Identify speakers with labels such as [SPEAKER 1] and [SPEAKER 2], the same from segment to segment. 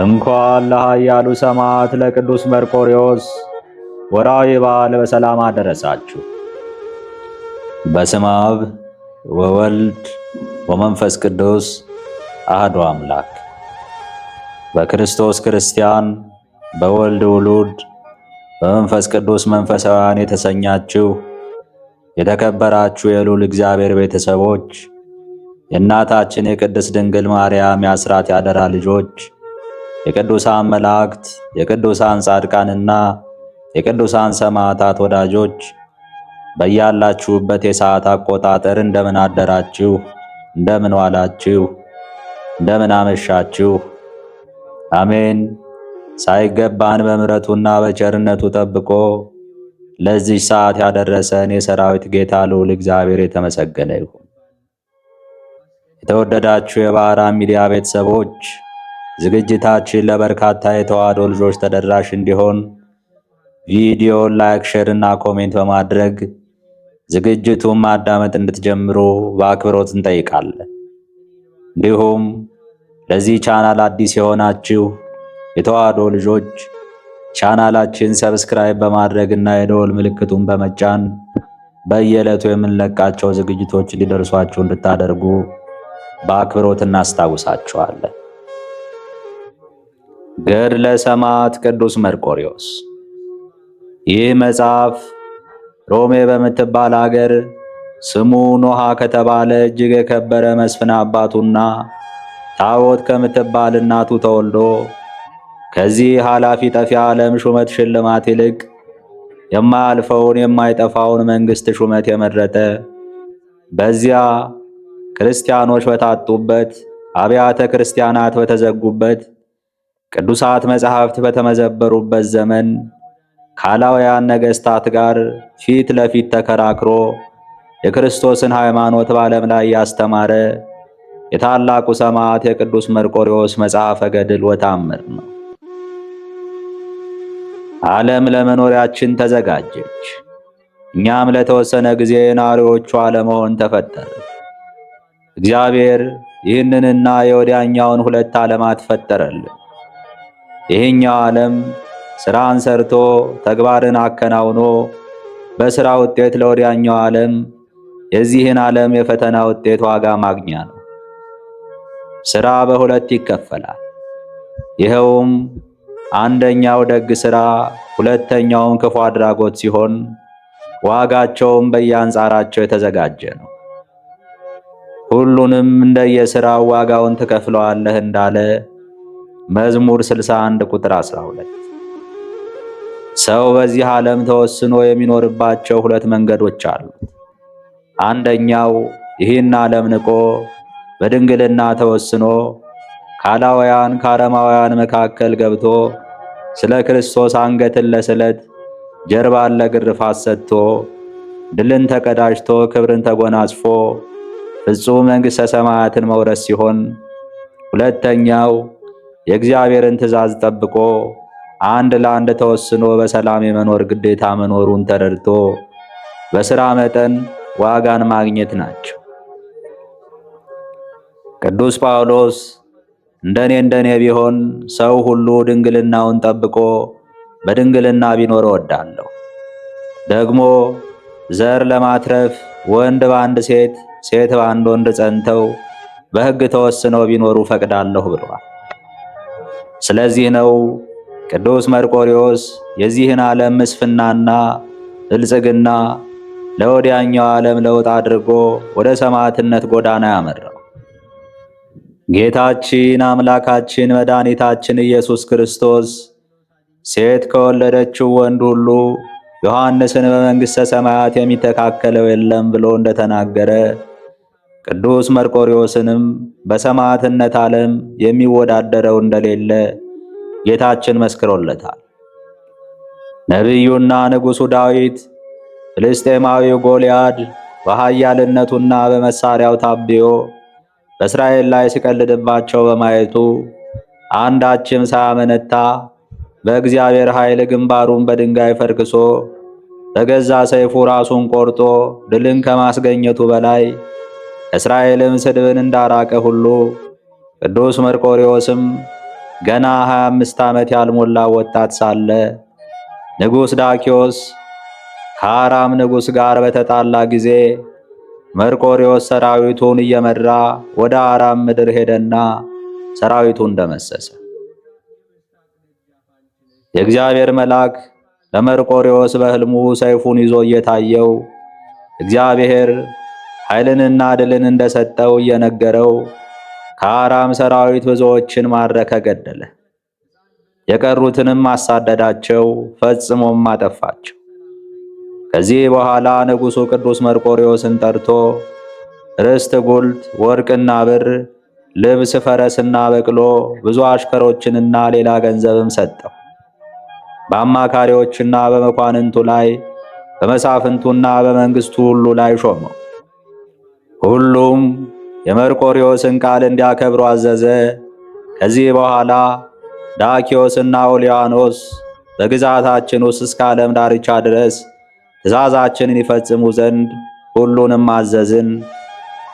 [SPEAKER 1] እንኳን ለኃያሉ ሰማዕት ለቅዱስ መርቆሬዎስ ወርኃዊ በዓል በሰላም አደረሳችሁ። በስመ አብ ወወልድ ወመንፈስ ቅዱስ አሐዱ አምላክ። በክርስቶስ ክርስቲያን፣ በወልድ ውሉድ፣ በመንፈስ ቅዱስ መንፈሳውያን የተሰኛችሁ የተከበራችሁ የልዑል እግዚአብሔር ቤተሰቦች፣ የእናታችን የቅድስት ድንግል ማርያም የአስራት ያደራ ልጆች፣ የቅዱሳን መላእክት፣ የቅዱሳን ጻድቃንና የቅዱሳን ሰማዕታት ወዳጆች በያላችሁበት የሰዓት አቆጣጠር እንደምን አደራችሁ? እንደምን ዋላችሁ? እንደምን አመሻችሁ? አሜን። ሳይገባን በምሕረቱና በቸርነቱ ጠብቆ ለዚህ ሰዓት ያደረሰን የሰራዊት ጌታ ልዑል እግዚአብሔር የተመሰገነ ይሁን። የተወደዳችሁ የባህራን ሚዲያ ቤተሰቦች፣ ዝግጅታችን ለበርካታ የተዋሕዶ ልጆች ተደራሽ እንዲሆን ቪዲዮን ላይክ፣ ሼር እና ኮሜንት በማድረግ ዝግጅቱን ማዳመጥ እንድትጀምሩ በአክብሮት እንጠይቃለን። እንዲሁም ለዚህ ቻናል አዲስ የሆናችሁ የተዋሕዶ ልጆች ቻናላችን ሰብስክራይብ በማድረግና የደወል ምልክቱን በመጫን በየዕለቱ የምንለቃቸው ዝግጅቶች ሊደርሷችሁ እንድታደርጉ በአክብሮት እናስታውሳችኋለን። ገድለ ሰማዕት ቅዱስ መርቆሬዎስ። ይህ መጽሐፍ ሮሜ በምትባል አገር ስሙ ኖሃ ከተባለ እጅግ የከበረ መስፍን አባቱና ታቦት ከምትባል እናቱ ተወልዶ ከዚህ ኃላፊ ጠፊ ዓለም ሹመት ሽልማት ይልቅ የማያልፈውን የማይጠፋውን መንግሥት ሹመት የመረጠ፣ በዚያ ክርስቲያኖች በታጡበት፣ አብያተ ክርስቲያናት በተዘጉበት፣ ቅዱሳት መጻሕፍት በተመዘበሩበት ዘመን ካላውያን ነገሥታት ጋር ፊት ለፊት ተከራክሮ የክርስቶስን ሃይማኖት በዓለም ላይ ያስተማረ የታላቁ ሰማዕት የቅዱስ መርቆሬዎስ መጽሐፈ ገድል ወተአምር ነው። ዓለም ለመኖሪያችን ተዘጋጀች፣ እኛም ለተወሰነ ጊዜ ነዋሪዎቿ ለመሆን ተፈጠረ። እግዚአብሔር ይህንንና የወዲያኛውን ሁለት ዓለማት ፈጠረልን። ይህኛው ዓለም ሥራን ሰርቶ ተግባርን አከናውኖ በሥራ ውጤት ለወዲያኛው ዓለም የዚህን ዓለም የፈተና ውጤት ዋጋ ማግኛ ነው። ሥራ በሁለት ይከፈላል። ይኸውም አንደኛው ደግ ሥራ፣ ሁለተኛውም ክፉ አድራጎት ሲሆን ዋጋቸውም በየአንጻራቸው የተዘጋጀ ነው። ሁሉንም እንደየሥራው ዋጋውን ትከፍለዋለህ እንዳለ መዝሙር 61 ቁጥር 12። ሰው በዚህ ዓለም ተወስኖ የሚኖርባቸው ሁለት መንገዶች አሉት። አንደኛው ይህን ዓለም ንቆ በድንግልና ተወስኖ ካላውያን ከአረማውያን መካከል ገብቶ ስለ ክርስቶስ አንገትን ለስለት ጀርባን ለግርፋት ሰጥቶ ድልን ተቀዳጅቶ ክብርን ተጎናጽፎ ፍጹም መንግሥተ ሰማያትን መውረስ ሲሆን፣ ሁለተኛው የእግዚአብሔርን ትእዛዝ ጠብቆ አንድ ለአንድ ተወስኖ በሰላም የመኖር ግዴታ መኖሩን ተረድቶ በሥራ መጠን ዋጋን ማግኘት ናቸው። ቅዱስ ጳውሎስ እንደኔ ቢሆን ሰው ሁሉ ድንግልናውን ጠብቆ በድንግልና ቢኖር እወዳለሁ፣ ደግሞ ዘር ለማትረፍ ወንድ በአንድ ሴት፣ ሴት በአንድ ወንድ ጸንተው በሕግ ተወስነው ቢኖሩ ፈቅዳለሁ ብሏል። ስለዚህ ነው ቅዱስ መርቆሬዎስ የዚህን ዓለም ምስፍናና ብልጽግና ለወዲያኛው ዓለም ለውጥ አድርጎ ወደ ሰማዕትነት ጎዳና ያመራው። ጌታችን አምላካችን መድኃኒታችን ኢየሱስ ክርስቶስ ሴት ከወለደችው ወንድ ሁሉ ዮሐንስን በመንግሥተ ሰማያት የሚተካከለው የለም ብሎ እንደተናገረ ቅዱስ መርቆሬዎስንም በሰማዕትነት ዓለም የሚወዳደረው እንደሌለ ጌታችን መስክሮለታል። ነቢዩና ንጉሡ ዳዊት ፍልስጤማዊው ጎልያድ በኃያልነቱና በመሳሪያው ታብዮ በእስራኤል ላይ ሲቀልድባቸው በማየቱ አንዳችም ሳያመነታ በእግዚአብሔር ኃይል ግንባሩን በድንጋይ ፈርክሶ በገዛ ሰይፉ ራሱን ቆርጦ ድልን ከማስገኘቱ በላይ እስራኤልም ስድብን እንዳራቀ ሁሉ ቅዱስ መርቆሬዎስም ገና 25 ዓመት ያልሞላ ወጣት ሳለ ንጉሥ ዳኪዎስ ከአራም ንጉሥ ጋር በተጣላ ጊዜ መርቆሬዎስ ሰራዊቱን እየመራ ወደ አራም ምድር ሄደና ሰራዊቱን ደመሰሰ። የእግዚአብሔር መልአክ ለመርቆሬዎስ በሕልሙ ሰይፉን ይዞ እየታየው እግዚአብሔር ኃይልንና ድልን እንደሰጠው እየነገረው ከአራም ሰራዊት ብዙዎችን ማረከ፣ ገደለ። የቀሩትንም አሳደዳቸው፣ ፈጽሞም አጠፋቸው። ከዚህ በኋላ ንጉሡ ቅዱስ መርቆሬዎስን ጠርቶ ርስት፣ ጉልት፣ ወርቅና ብር፣ ልብስ፣ ፈረስና በቅሎ፣ ብዙ አሽከሮችንና ሌላ ገንዘብም ሰጠው። በአማካሪዎችና በመኳንንቱ ላይ በመሳፍንቱና በመንግስቱ ሁሉ ላይ ሾመው። ሁሉም የመርቆሬዎስን ቃል እንዲያከብሩ አዘዘ። ከዚህ በኋላ ዳኪዎስና ኦልያኖስ በግዛታችን ውስጥ እስከ ዓለም ዳርቻ ድረስ ትእዛዛችንን ይፈጽሙ ዘንድ ሁሉንም አዘዝን።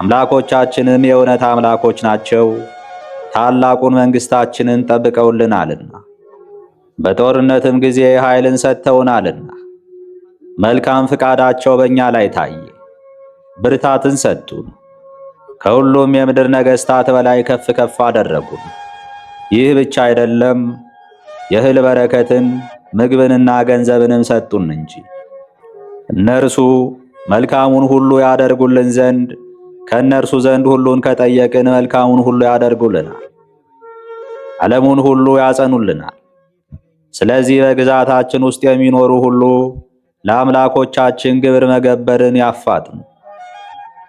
[SPEAKER 1] አምላኮቻችንም የእውነት አምላኮች ናቸው፣ ታላቁን መንግሥታችንን ጠብቀውልናልና በጦርነትም ጊዜ ኃይልን ሰጥተውናልና። መልካም ፍቃዳቸው በእኛ ላይ ታየ፣ ብርታትን ሰጡን። ከሁሉም የምድር ነገሥታት በላይ ከፍ ከፍ አደረጉን። ይህ ብቻ አይደለም፣ የእህል በረከትን ምግብንና ገንዘብንም ሰጡን እንጂ። እነርሱ መልካሙን ሁሉ ያደርጉልን ዘንድ ከእነርሱ ዘንድ ሁሉን ከጠየቅን መልካሙን ሁሉ ያደርጉልናል፣ ዓለሙን ሁሉ ያጸኑልናል። ስለዚህ በግዛታችን ውስጥ የሚኖሩ ሁሉ ለአምላኮቻችን ግብር መገበርን ያፋጥኑ።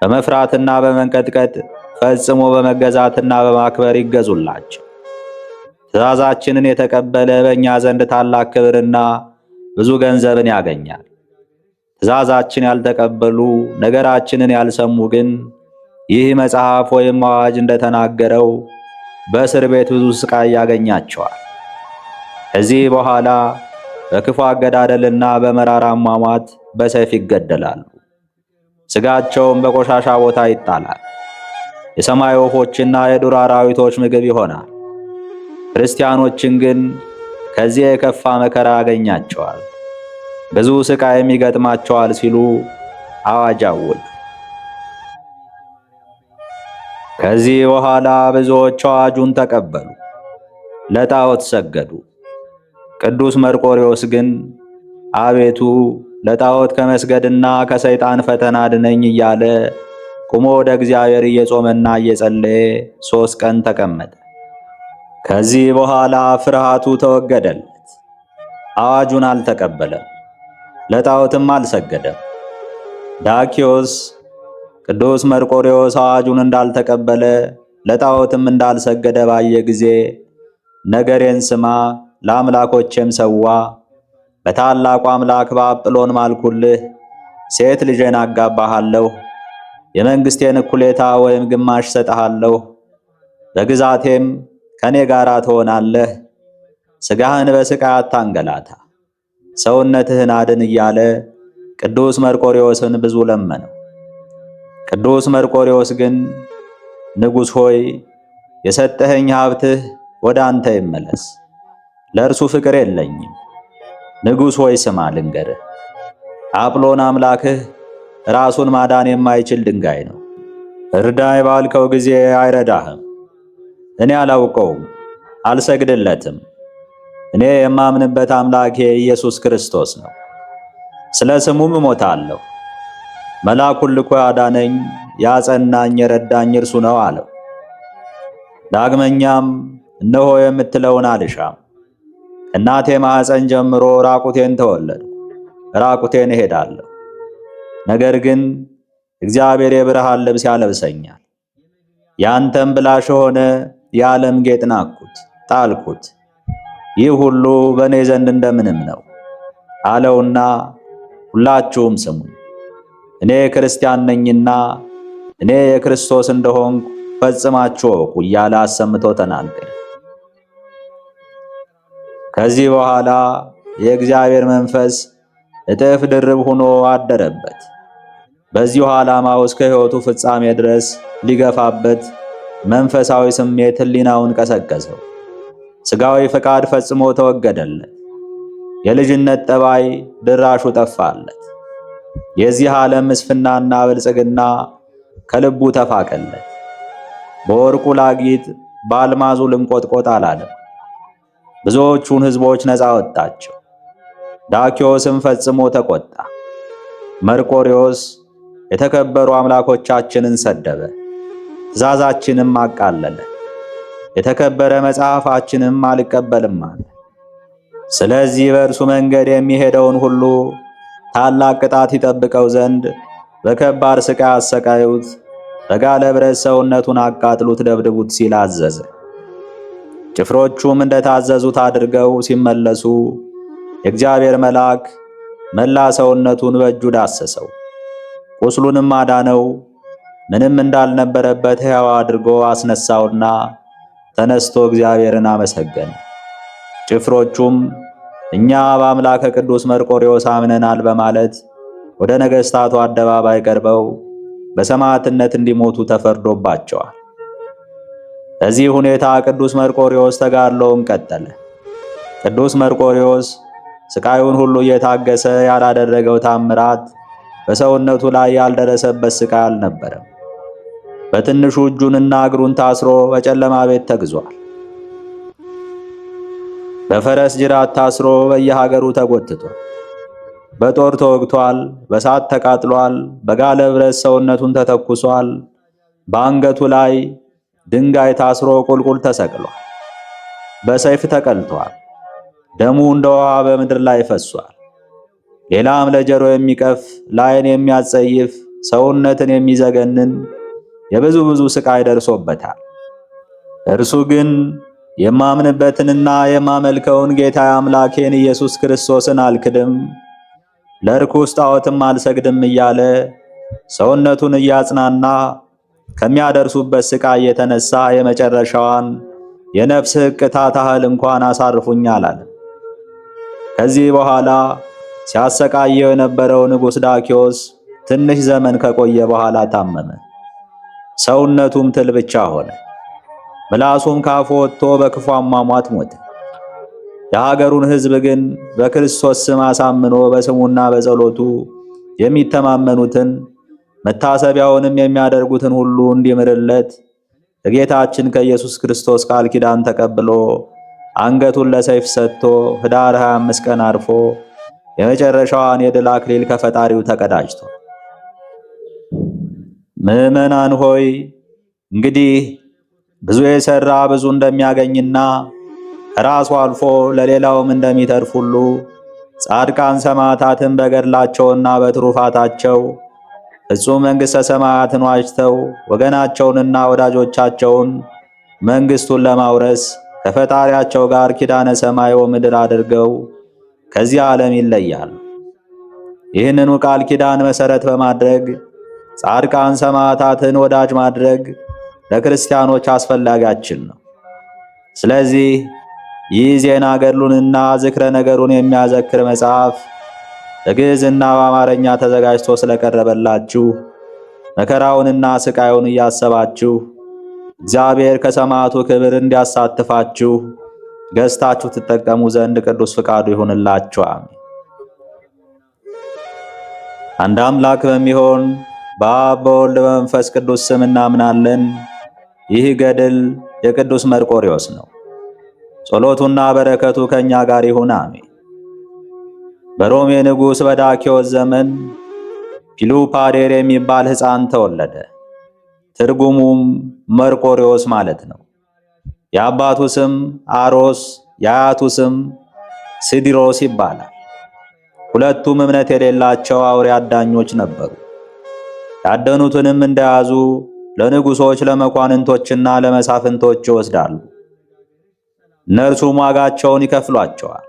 [SPEAKER 1] በመፍራትና በመንቀጥቀጥ ፈጽሞ በመገዛትና በማክበር ይገዙላቸው። ትእዛዛችንን የተቀበለ በእኛ ዘንድ ታላቅ ክብርና ብዙ ገንዘብን ያገኛል። ትእዛዛችን ያልተቀበሉ ነገራችንን ያልሰሙ ግን ይህ መጽሐፍ ወይም አዋጅ እንደተናገረው በእስር ቤት ብዙ ሥቃይ ያገኛቸዋል። ከዚህ በኋላ በክፉ አገዳደልና በመራራ አሟሟት በሰይፍ ይገደላሉ። ሥጋቸውም በቆሻሻ ቦታ ይጣላል። የሰማይ ወፎችና የዱር አራዊቶች ምግብ ይሆናል። ክርስቲያኖችን ግን ከዚህ የከፋ መከራ ያገኛቸዋል፣ ብዙ ሥቃይም ይገጥማቸዋል ሲሉ አዋጅ አወጁ። ከዚህ በኋላ ብዙዎች አዋጁን ተቀበሉ፣ ለጣዖት ሰገዱ። ቅዱስ መርቆሬዎስ ግን አቤቱ ለጣዖት ከመስገድና ከሰይጣን ፈተና አድነኝ እያለ ቁሞ ወደ እግዚአብሔር እየጾመና እየጸለየ 3 ቀን ተቀመጠ። ከዚህ በኋላ ፍርሃቱ ተወገደለት። አዋጁን አልተቀበለም፣ ለጣዖትም አልሰገደም። ዳኪዎስ ቅዱስ መርቆሬዎስ አዋጁን እንዳልተቀበለ ለጣዖትም እንዳልሰገደ ባየ ጊዜ ነገሬን ስማ፣ ለአምላኮቼም ሰዋ፣ በታላቁ አምላክ በአጵሎን ማልኩልህ፣ ሴት ልጄን አጋባሃለሁ፣ የመንግሥቴን እኩሌታ ወይም ግማሽ ሰጠሃለሁ፣ በግዛቴም ከኔ ጋር ትሆናለህ፣ ሥጋህን በሥቃይ አታንገላታ፣ ሰውነትህን አድን እያለ ቅዱስ መርቆሬዎስን ብዙ ለመነው። ቅዱስ መርቆሬዎስ ግን ንጉሥ ሆይ የሰጠኸኝ ሀብትህ ወደ አንተ ይመለስ፣ ለእርሱ ፍቅር የለኝም። ንጉሥ ሆይ ስማ ልንገርህ፣ አጵሎን አምላክህ ራሱን ማዳን የማይችል ድንጋይ ነው። እርዳይ ባልከው ጊዜ አይረዳህም። እኔ አላውቀውም፣ አልሰግድለትም። እኔ የማምንበት አምላኬ ኢየሱስ ክርስቶስ ነው። ስለ ስሙም እሞታለሁ። መልአኩን ልኮ ያዳነኝ፣ ያጸናኝ፣ የረዳኝ እርሱ ነው አለው። ዳግመኛም እነሆ የምትለውን አልሻም። እናቴ ማኅፀን ጀምሮ ራቁቴን ተወለድኩ፣ ራቁቴን እሄዳለሁ። ነገር ግን እግዚአብሔር የብርሃን ልብስ ያለብሰኛል። ያንተም ብላሽ ሆነ የዓለም ጌጥ ናቅሁት፣ ጣልኩት። ይህ ሁሉ በእኔ ዘንድ እንደምንም ነው አለውና ሁላችሁም ስሙኝ፣ እኔ ክርስቲያን ነኝና እኔ የክርስቶስ እንደሆንኩ ፈጽማችሁ እወቁ እያለ አሰምቶ ተናገረ። ከዚህ በኋላ የእግዚአብሔር መንፈስ እጥፍ ድርብ ሆኖ አደረበት። በዚሁ ዓላማው እስከ ሕይወቱ ፍጻሜ ድረስ ሊገፋበት መንፈሳዊ ስሜት ሕሊናውን ቀሰቀሰው። ሥጋዊ ፈቃድ ፈጽሞ ተወገደለት። የልጅነት ጠባይ ድራሹ ጠፋለት። የዚህ ዓለም ምስፍናና ብልጽግና ከልቡ ተፋቀለት። በወርቁ ላጊጥ በአልማዙ ልንቆጥቆጥ አላለም። ብዙዎቹን ሕዝቦች ነፃ ወጣቸው። ዳኪዎስም ፈጽሞ ተቆጣ። መርቆሬዎስ የተከበሩ አምላኮቻችንን ሰደበ፣ ትእዛዛችንም አቃለለ። የተከበረ መጽሐፋችንም አልቀበልም አለ። ስለዚህ በእርሱ መንገድ የሚሄደውን ሁሉ ታላቅ ቅጣት ይጠብቀው ዘንድ በከባድ ሥቃይ አሰቃዩት፣ በጋለ ብረት ሰውነቱን አቃጥሉት፣ ደብድቡት ሲል አዘዘ። ጭፍሮቹም እንደታዘዙት አድርገው ሲመለሱ የእግዚአብሔር መልአክ መላ ሰውነቱን በእጁ ዳሰሰው፣ ቁስሉንም አዳነው። ምንም እንዳልነበረበት ሕያው አድርጎ አስነሳውና ተነስቶ እግዚአብሔርን አመሰገነ። ጭፍሮቹም እኛ በአምላከ ቅዱስ መርቆሬዎስ አምነናል በማለት ወደ ነገሥታቱ አደባባይ ቀርበው በሰማዕትነት እንዲሞቱ ተፈርዶባቸዋል። በዚህ ሁኔታ ቅዱስ መርቆሬዎስ ተጋድሎውን ቀጠለ። ቅዱስ መርቆሬዎስ ስቃዩን ሁሉ እየታገሰ ያላደረገው ታምራት፣ በሰውነቱ ላይ ያልደረሰበት ስቃይ አልነበረም። በትንሹ እጁንና እግሩን ታስሮ በጨለማ ቤት ተግዟል። በፈረስ ጅራት ታስሮ በየሀገሩ ተጎትቷል። በጦር ተወግቷል፣ በሳት ተቃጥሏል፣ በጋለ ብረት ሰውነቱን ተተኩሷል። በአንገቱ ላይ ድንጋይ ታስሮ ቁልቁል ተሰቅሏል። በሰይፍ ተቀልቷል። ደሙ እንደ ውሃ በምድር ላይ ፈሷል። ሌላም ለጆሮ የሚቀፍ ለዓይን የሚያጸይፍ ሰውነትን የሚዘገንን የብዙ ስቃይ ደርሶበታል። እርሱ ግን የማምንበትንና የማመልከውን ጌታ አምላኬን ኢየሱስ ክርስቶስን አልክድም፣ ለርኩስ ጣዖትም አልሰግድም እያለ ሰውነቱን እያጽናና ከሚያደርሱበት ስቃይ የተነሳ የመጨረሻዋን የነፍስ ሕቅታ ታህል እንኳን አሳርፉኝ አላለም። ከዚህ በኋላ ሲያሰቃየው የነበረው ንጉሥ ዳኪዎስ ትንሽ ዘመን ከቆየ በኋላ ታመመ። ሰውነቱም ትል ብቻ ሆነ። ምላሱም ካፉ ወጥቶ በክፉ አሟሟት ሞተ። የሀገሩን ሕዝብ ግን በክርስቶስ ስም አሳምኖ በስሙና በጸሎቱ የሚተማመኑትን መታሰቢያውንም የሚያደርጉትን ሁሉ እንዲምርለት ከጌታችን ከኢየሱስ ክርስቶስ ቃል ኪዳን ተቀብሎ አንገቱን ለሰይፍ ሰጥቶ ኅዳር 25 ቀን አርፎ የመጨረሻዋን የድል አክሊል ከፈጣሪው ተቀዳጅቶ። ምዕመናን ሆይ እንግዲህ ብዙ የሠራ ብዙ እንደሚያገኝና ከራሱ አልፎ ለሌላውም እንደሚተርፍ ሁሉ ጻድቃን ሰማዕታትን በገድላቸውና በትሩፋታቸው ፍጹም መንግሥተ ሰማያትን ዋጅተው ወገናቸውንና ወዳጆቻቸውን መንግሥቱን ለማውረስ ከፈጣሪያቸው ጋር ኪዳነ ሰማይ ወምድር አድርገው ከዚህ ዓለም ይለያሉ። ይህንኑ ቃል ኪዳን መሠረት በማድረግ ጻድቃን ሰማዕታትን ወዳጅ ማድረግ ለክርስቲያኖች አስፈላጊያችን ነው። ስለዚህ ይህ ዜና ገድሉንና ዝክረ ነገሩን የሚያዘክር መጽሐፍ በግዕዝና በአማርኛ ተዘጋጅቶ ስለቀረበላችሁ መከራውንና ስቃዩን እያሰባችሁ እግዚአብሔር ከሰማዕቱ ክብር እንዲያሳትፋችሁ ገዝታችሁ ትጠቀሙ ዘንድ ቅዱስ ፍቃዱ ይሁንላችሁ። አሜን። አንድ አምላክ በሚሆን በአብ በወልድ በመንፈስ ቅዱስ ስም እናምናለን። ይህ ገድል የቅዱስ መርቆሬዎስ ነው። ጸሎቱና በረከቱ ከኛ ጋር ይሁን፣ አሜን። በሮሜ ንጉሥ በዳኪዎስ ዘመን ፒሉፓዴር የሚባል ሕፃን ተወለደ። ትርጉሙም መርቆሬዎስ ማለት ነው። የአባቱ ስም አሮስ፣ የአያቱ ስም ሲዲሮስ ይባላል። ሁለቱም እምነት የሌላቸው አውሬ አዳኞች ነበሩ። ያደኑትንም እንደያዙ ለንጉሶች ለመኳንንቶችና ለመሳፍንቶች ይወስዳሉ። እነርሱም ዋጋቸውን ይከፍሏቸዋል።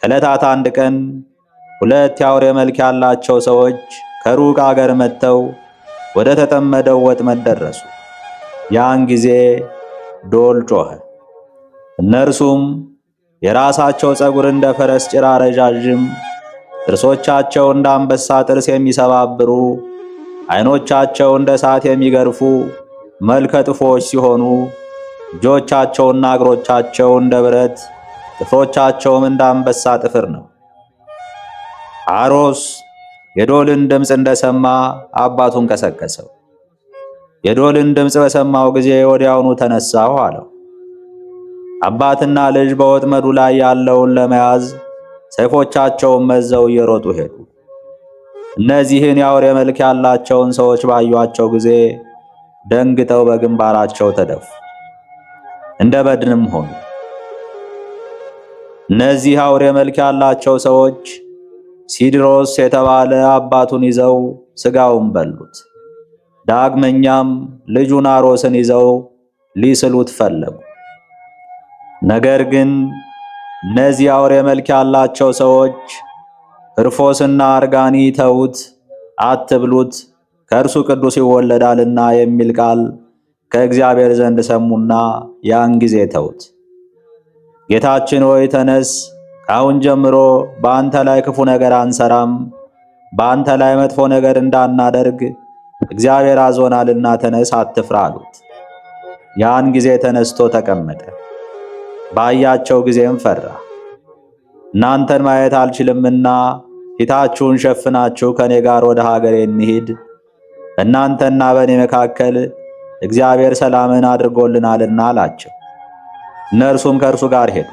[SPEAKER 1] ከዕለታት አንድ ቀን ሁለት የአውሬ መልክ ያላቸው ሰዎች ከሩቅ አገር መጥተው ወደ ተጠመደው ወጥመድ ደረሱ። ያን ጊዜ ዶል ጮኸ። እነርሱም የራሳቸው ፀጉር እንደ ፈረስ ጭራ ረዣዥም፣ ጥርሶቻቸው እንደ አንበሳ ጥርስ የሚሰባብሩ፣ ዓይኖቻቸው እንደ እሳት የሚገርፉ መልከ ጥፎች ሲሆኑ እጆቻቸውና እግሮቻቸው እንደ ብረት፣ ጥፍሮቻቸውም እንደ አንበሳ ጥፍር ነው። አሮስ የዶልን ድምፅ እንደሰማ አባቱን ቀሰቀሰው። የዶልን ድምፅ በሰማው ጊዜ ወዲያውኑ ተነሳሁ አለው። አባትና ልጅ በወጥመዱ ላይ ያለውን ለመያዝ ሰይፎቻቸውን መዘው እየሮጡ ሄዱ። እነዚህን የአውሬ መልክ ያላቸውን ሰዎች ባዩአቸው ጊዜ ደንግጠው በግንባራቸው ተደፉ፣ እንደ በድንም ሆኑ። እነዚህ አውሬ መልክ ያላቸው ሰዎች ሲድሮስ የተባለ አባቱን ይዘው ሥጋውን በሉት። ዳግመኛም ልጁን አሮስን ይዘው ሊስሉት ፈለጉ። ነገር ግን እነዚህ አውሬ መልክ ያላቸው ሰዎች ክርስፎስና አርጋኒ ተዉት፣ አትብሉት፣ ከእርሱ ቅዱስ ይወለዳልና የሚል ቃል ከእግዚአብሔር ዘንድ ሰሙና ያን ጊዜ ተዉት። ጌታችን ሆይ ተነስ፣ ከአሁን ጀምሮ በአንተ ላይ ክፉ ነገር አንሰራም፣ በአንተ ላይ መጥፎ ነገር እንዳናደርግ እግዚአብሔር አዞናልና ተነስ፣ አትፍራ አሉት። ያን ጊዜ ተነስቶ ተቀመጠ። ባያቸው ጊዜም ፈራ። እናንተን ማየት አልችልምና ፊታችሁን ሸፍናችሁ ከኔ ጋር ወደ ሀገሬ እንሂድ፣ በእናንተና በእኔ መካከል እግዚአብሔር ሰላምን አድርጎልናልና አላቸው። እነርሱም ከእርሱ ጋር ሄዱ።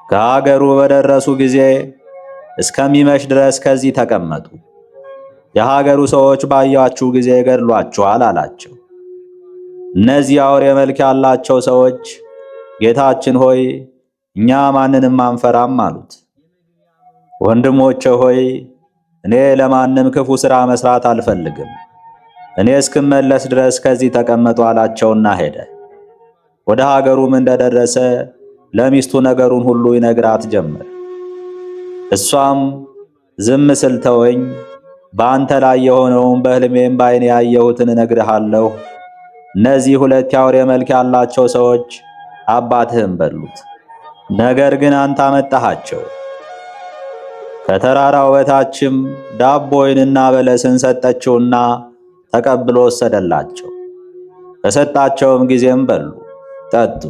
[SPEAKER 1] ከሀገሩ በደረሱ ጊዜ እስከሚመሽ ድረስ ከዚህ ተቀመጡ። የሀገሩ ሰዎች ባያችሁ ጊዜ ገድሏችኋል አላቸው። እነዚህ አውሬ መልክ ያላቸው ሰዎች ጌታችን ሆይ እኛ ማንንም አንፈራም አሉት። ወንድሞቼ ሆይ እኔ ለማንም ክፉ ሥራ መስራት አልፈልግም፣ እኔ እስክመለስ ድረስ ከዚህ ተቀመጡ አላቸውና ሄደ። ወደ ሀገሩም እንደደረሰ ለሚስቱ ነገሩን ሁሉ ይነግራት ጀመር። እሷም ዝም ስል ተወኝ፣ በአንተ ላይ የሆነውን በሕልሜም በዓይኔ ያየሁትን እነግርሃለሁ። እነዚህ ሁለት የአውሬ መልክ ያላቸው ሰዎች አባትህን በሉት፣ ነገር ግን አንተ አመጣሃቸው። ከተራራው በታችም ዳቦ ወይንና በለስን ሰጠችውና ተቀብሎ ወሰደላቸው። በሰጣቸውም ጊዜም በሉ፣ ጠጡ።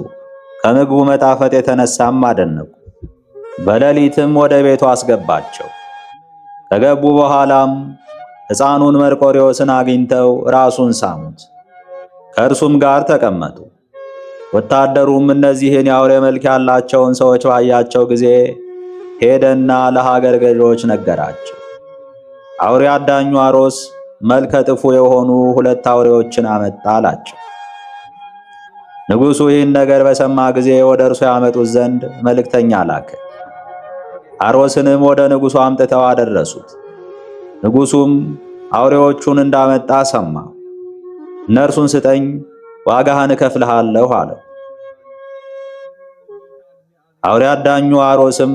[SPEAKER 1] ከምግቡ መጣፈጥ የተነሳም አደነቁ። በሌሊትም ወደ ቤቱ አስገባቸው። ከገቡ በኋላም ሕፃኑን መርቆሬዎስን አግኝተው ራሱን ሳሙት፣ ከእርሱም ጋር ተቀመጡ። ወታደሩም እነዚህን የአውሬ መልክ ያላቸውን ሰዎች ባያቸው ጊዜ ሄደና ለሀገር ገዢዎች ነገራቸው። አውሬ አዳኙ አሮስ መልከ ጥፉ የሆኑ ሁለት አውሬዎችን አመጣ አላቸው። ንጉሡ ይህን ነገር በሰማ ጊዜ ወደ እርሱ ያመጡት ዘንድ መልእክተኛ ላከ። አሮስንም ወደ ንጉሡ አምጥተው አደረሱት። ንጉሡም አውሬዎቹን እንዳመጣ ሰማ። እነርሱን ስጠኝ፣ ዋጋህን እከፍልሃለሁ አለው። አውሬ አዳኙ አሮስም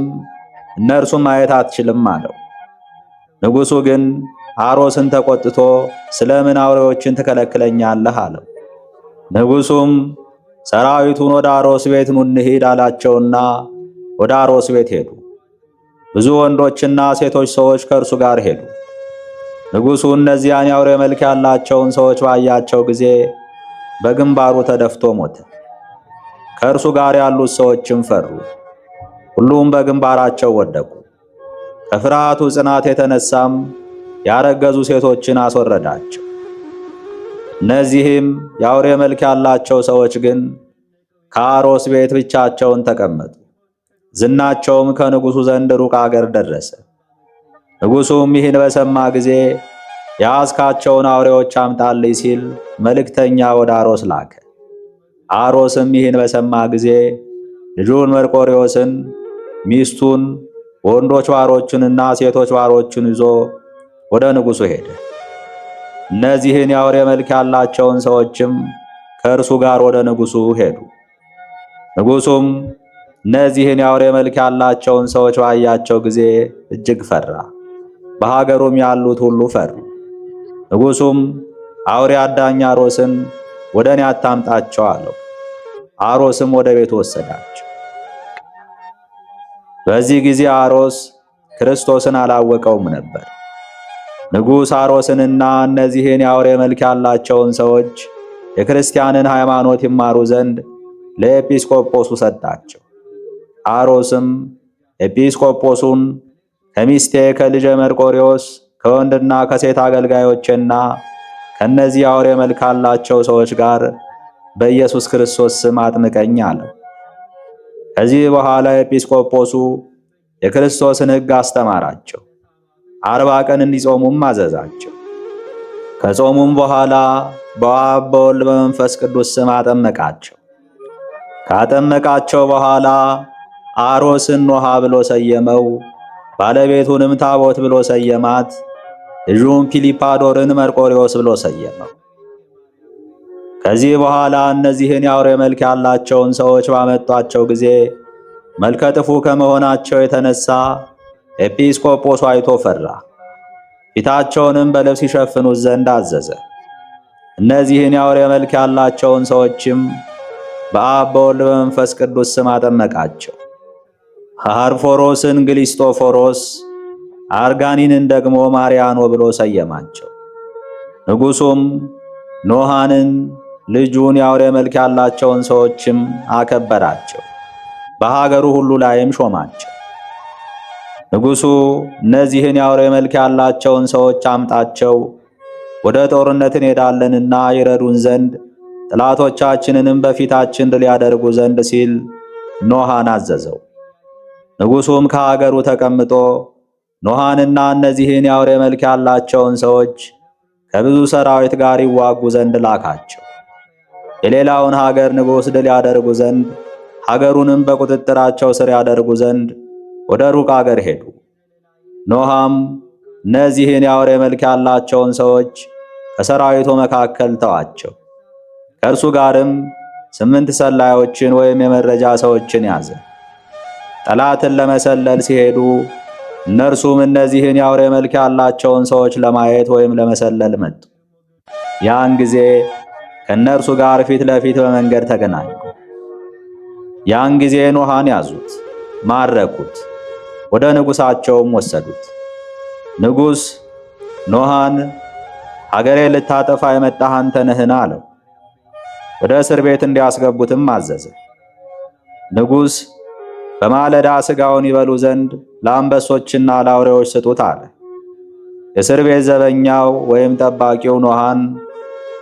[SPEAKER 1] እነርሱን ማየት አትችልም አለው። ንጉሡ ግን አሮስን ተቆጥቶ ስለምን አውሬዎችን ትከለክለኛለህ አለው። ንጉሡም ሰራዊቱን ወደ አሮስ ቤት ኑ እንሂድ አላቸውና ወደ አሮስ ቤት ሄዱ። ብዙ ወንዶችና ሴቶች ሰዎች ከእርሱ ጋር ሄዱ። ንጉሡ እነዚያን የአውሬ መልክ ያላቸውን ሰዎች ባያቸው ጊዜ በግንባሩ ተደፍቶ ሞተ። ከእርሱ ጋር ያሉት ሰዎችም ፈሩ፣ ሁሉም በግንባራቸው ወደቁ። ከፍርሃቱ ጽናት የተነሳም ያረገዙ ሴቶችን አስወረዳቸው። እነዚህም የአውሬ መልክ ያላቸው ሰዎች ግን ከአሮስ ቤት ብቻቸውን ተቀመጡ። ዝናቸውም ከንጉሡ ዘንድ ሩቅ አገር ደረሰ። ንጉሡም ይህን በሰማ ጊዜ የያዝካቸውን አውሬዎች አምጣልኝ ሲል መልእክተኛ ወደ አሮስ ላከ። አሮስም ይህን በሰማ ጊዜ ልጁን መርቆሬዎስን፣ ሚስቱን፣ ወንዶች ባሮቹንና ሴቶች ባሮቹን ይዞ ወደ ንጉሡ ሄደ። እነዚህን የአውሬ መልክ ያላቸውን ሰዎችም ከእርሱ ጋር ወደ ንጉሡ ሄዱ። ንጉሡም እነዚህን የአውሬ መልክ ያላቸውን ሰዎች ባያቸው ጊዜ እጅግ ፈራ። በሀገሩም ያሉት ሁሉ ፈሩ። ንጉሡም አውሬ አዳኝ አሮስን ወደ እኔ አታምጣቸው አለው። አሮስም ወደ ቤቱ ወሰዳቸው። በዚህ ጊዜ አሮስ ክርስቶስን አላወቀውም ነበር። ንጉሥ አሮስንና እነዚህን የአውሬ መልክ ያላቸውን ሰዎች የክርስቲያንን ሃይማኖት ይማሩ ዘንድ ለኤጲስቆጶሱ ሰጣቸው። አሮስም ኤጲስቆጶሱን ከሚስቴ ከልጄ መርቆሬዎስ ከወንድና ከሴት አገልጋዮችና ከእነዚህ አውሬ መልክ ካላቸው ሰዎች ጋር በኢየሱስ ክርስቶስ ስም አጥምቀኝ አለው። ከዚህ በኋላ ኤጲስቆጶሱ የክርስቶስን ሕግ አስተማራቸው። 40 ቀን እንዲጾሙም አዘዛቸው። ከጾሙም በኋላ በአብ በወልድ በመንፈስ ቅዱስ ስም አጠመቃቸው። ካጠመቃቸው በኋላ አሮስን ኖሃ ብሎ ሰየመው። ባለቤቱንም ታቦት ብሎ ሰየማት። ልጁም ፒሊፓዶርን መርቆሬዎስ ብሎ ሰየመው። ከዚህ በኋላ እነዚህን የአውሬ መልክ ያላቸውን ሰዎች ባመጧቸው ጊዜ መልከ ጥፉ ከመሆናቸው የተነሳ ኤጲስቆጶሱ አይቶ ፈራ። ፊታቸውንም በልብስ ይሸፍኑት ዘንድ አዘዘ። እነዚህን የአውሬ መልክ ያላቸውን ሰዎችም በአብ በወልድ በመንፈስ ቅዱስ ስም አጠመቃቸው። ሐርፎሮስን ግሊስጦፎሮስ፣ አርጋኒንን ደግሞ ማርያኖ ብሎ ሰየማቸው። ንጉሡም ኖሃንን ልጁን የአውሬ መልክ ያላቸውን ሰዎችም አከበራቸው፣ በሀገሩ ሁሉ ላይም ሾማቸው። ንጉሡ እነዚህን የአውሬ መልክ ያላቸውን ሰዎች አምጣቸው፣ ወደ ጦርነት እንሄዳለንና ይረዱን ዘንድ ጠላቶቻችንንም በፊታችን ድል ያደርጉ ዘንድ ሲል ኖሃን አዘዘው። ንጉሡም ከሀገሩ ተቀምጦ ኖሃንና እነዚህን የአውሬ መልክ ያላቸውን ሰዎች ከብዙ ሰራዊት ጋር ይዋጉ ዘንድ ላካቸው። የሌላውን ሀገር ንጉሥ ድል ያደርጉ ዘንድ ሀገሩንም በቁጥጥራቸው ስር ያደርጉ ዘንድ ወደ ሩቅ አገር ሄዱ። ኖሃም እነዚህን የአውሬ መልክ ያላቸውን ሰዎች ከሰራዊቱ መካከል ተዋቸው። ከእርሱ ጋርም 8 ሰላዮችን ወይም የመረጃ ሰዎችን ያዘ። ጠላትን ለመሰለል ሲሄዱ እነርሱም እነዚህን የአውሬ መልክ ያላቸውን ሰዎች ለማየት ወይም ለመሰለል መጡ። ያን ጊዜ ከእነርሱ ጋር ፊት ለፊት በመንገድ ተገናኙ። ያን ጊዜ ኖሃን ያዙት፣ ማረኩት፣ ወደ ንጉሣቸውም ወሰዱት። ንጉሥ ኖሃን ሀገሬ ልታጠፋ የመጣህ አንተ ነህን? አለው። ወደ እስር ቤት እንዲያስገቡትም አዘዘ። ንጉሥ በማለዳ ሥጋውን ይበሉ ዘንድ ለአንበሶችና ለአውሬዎች ስጡት አለ። የእስር ቤት ዘበኛው ወይም ጠባቂው ኖሃን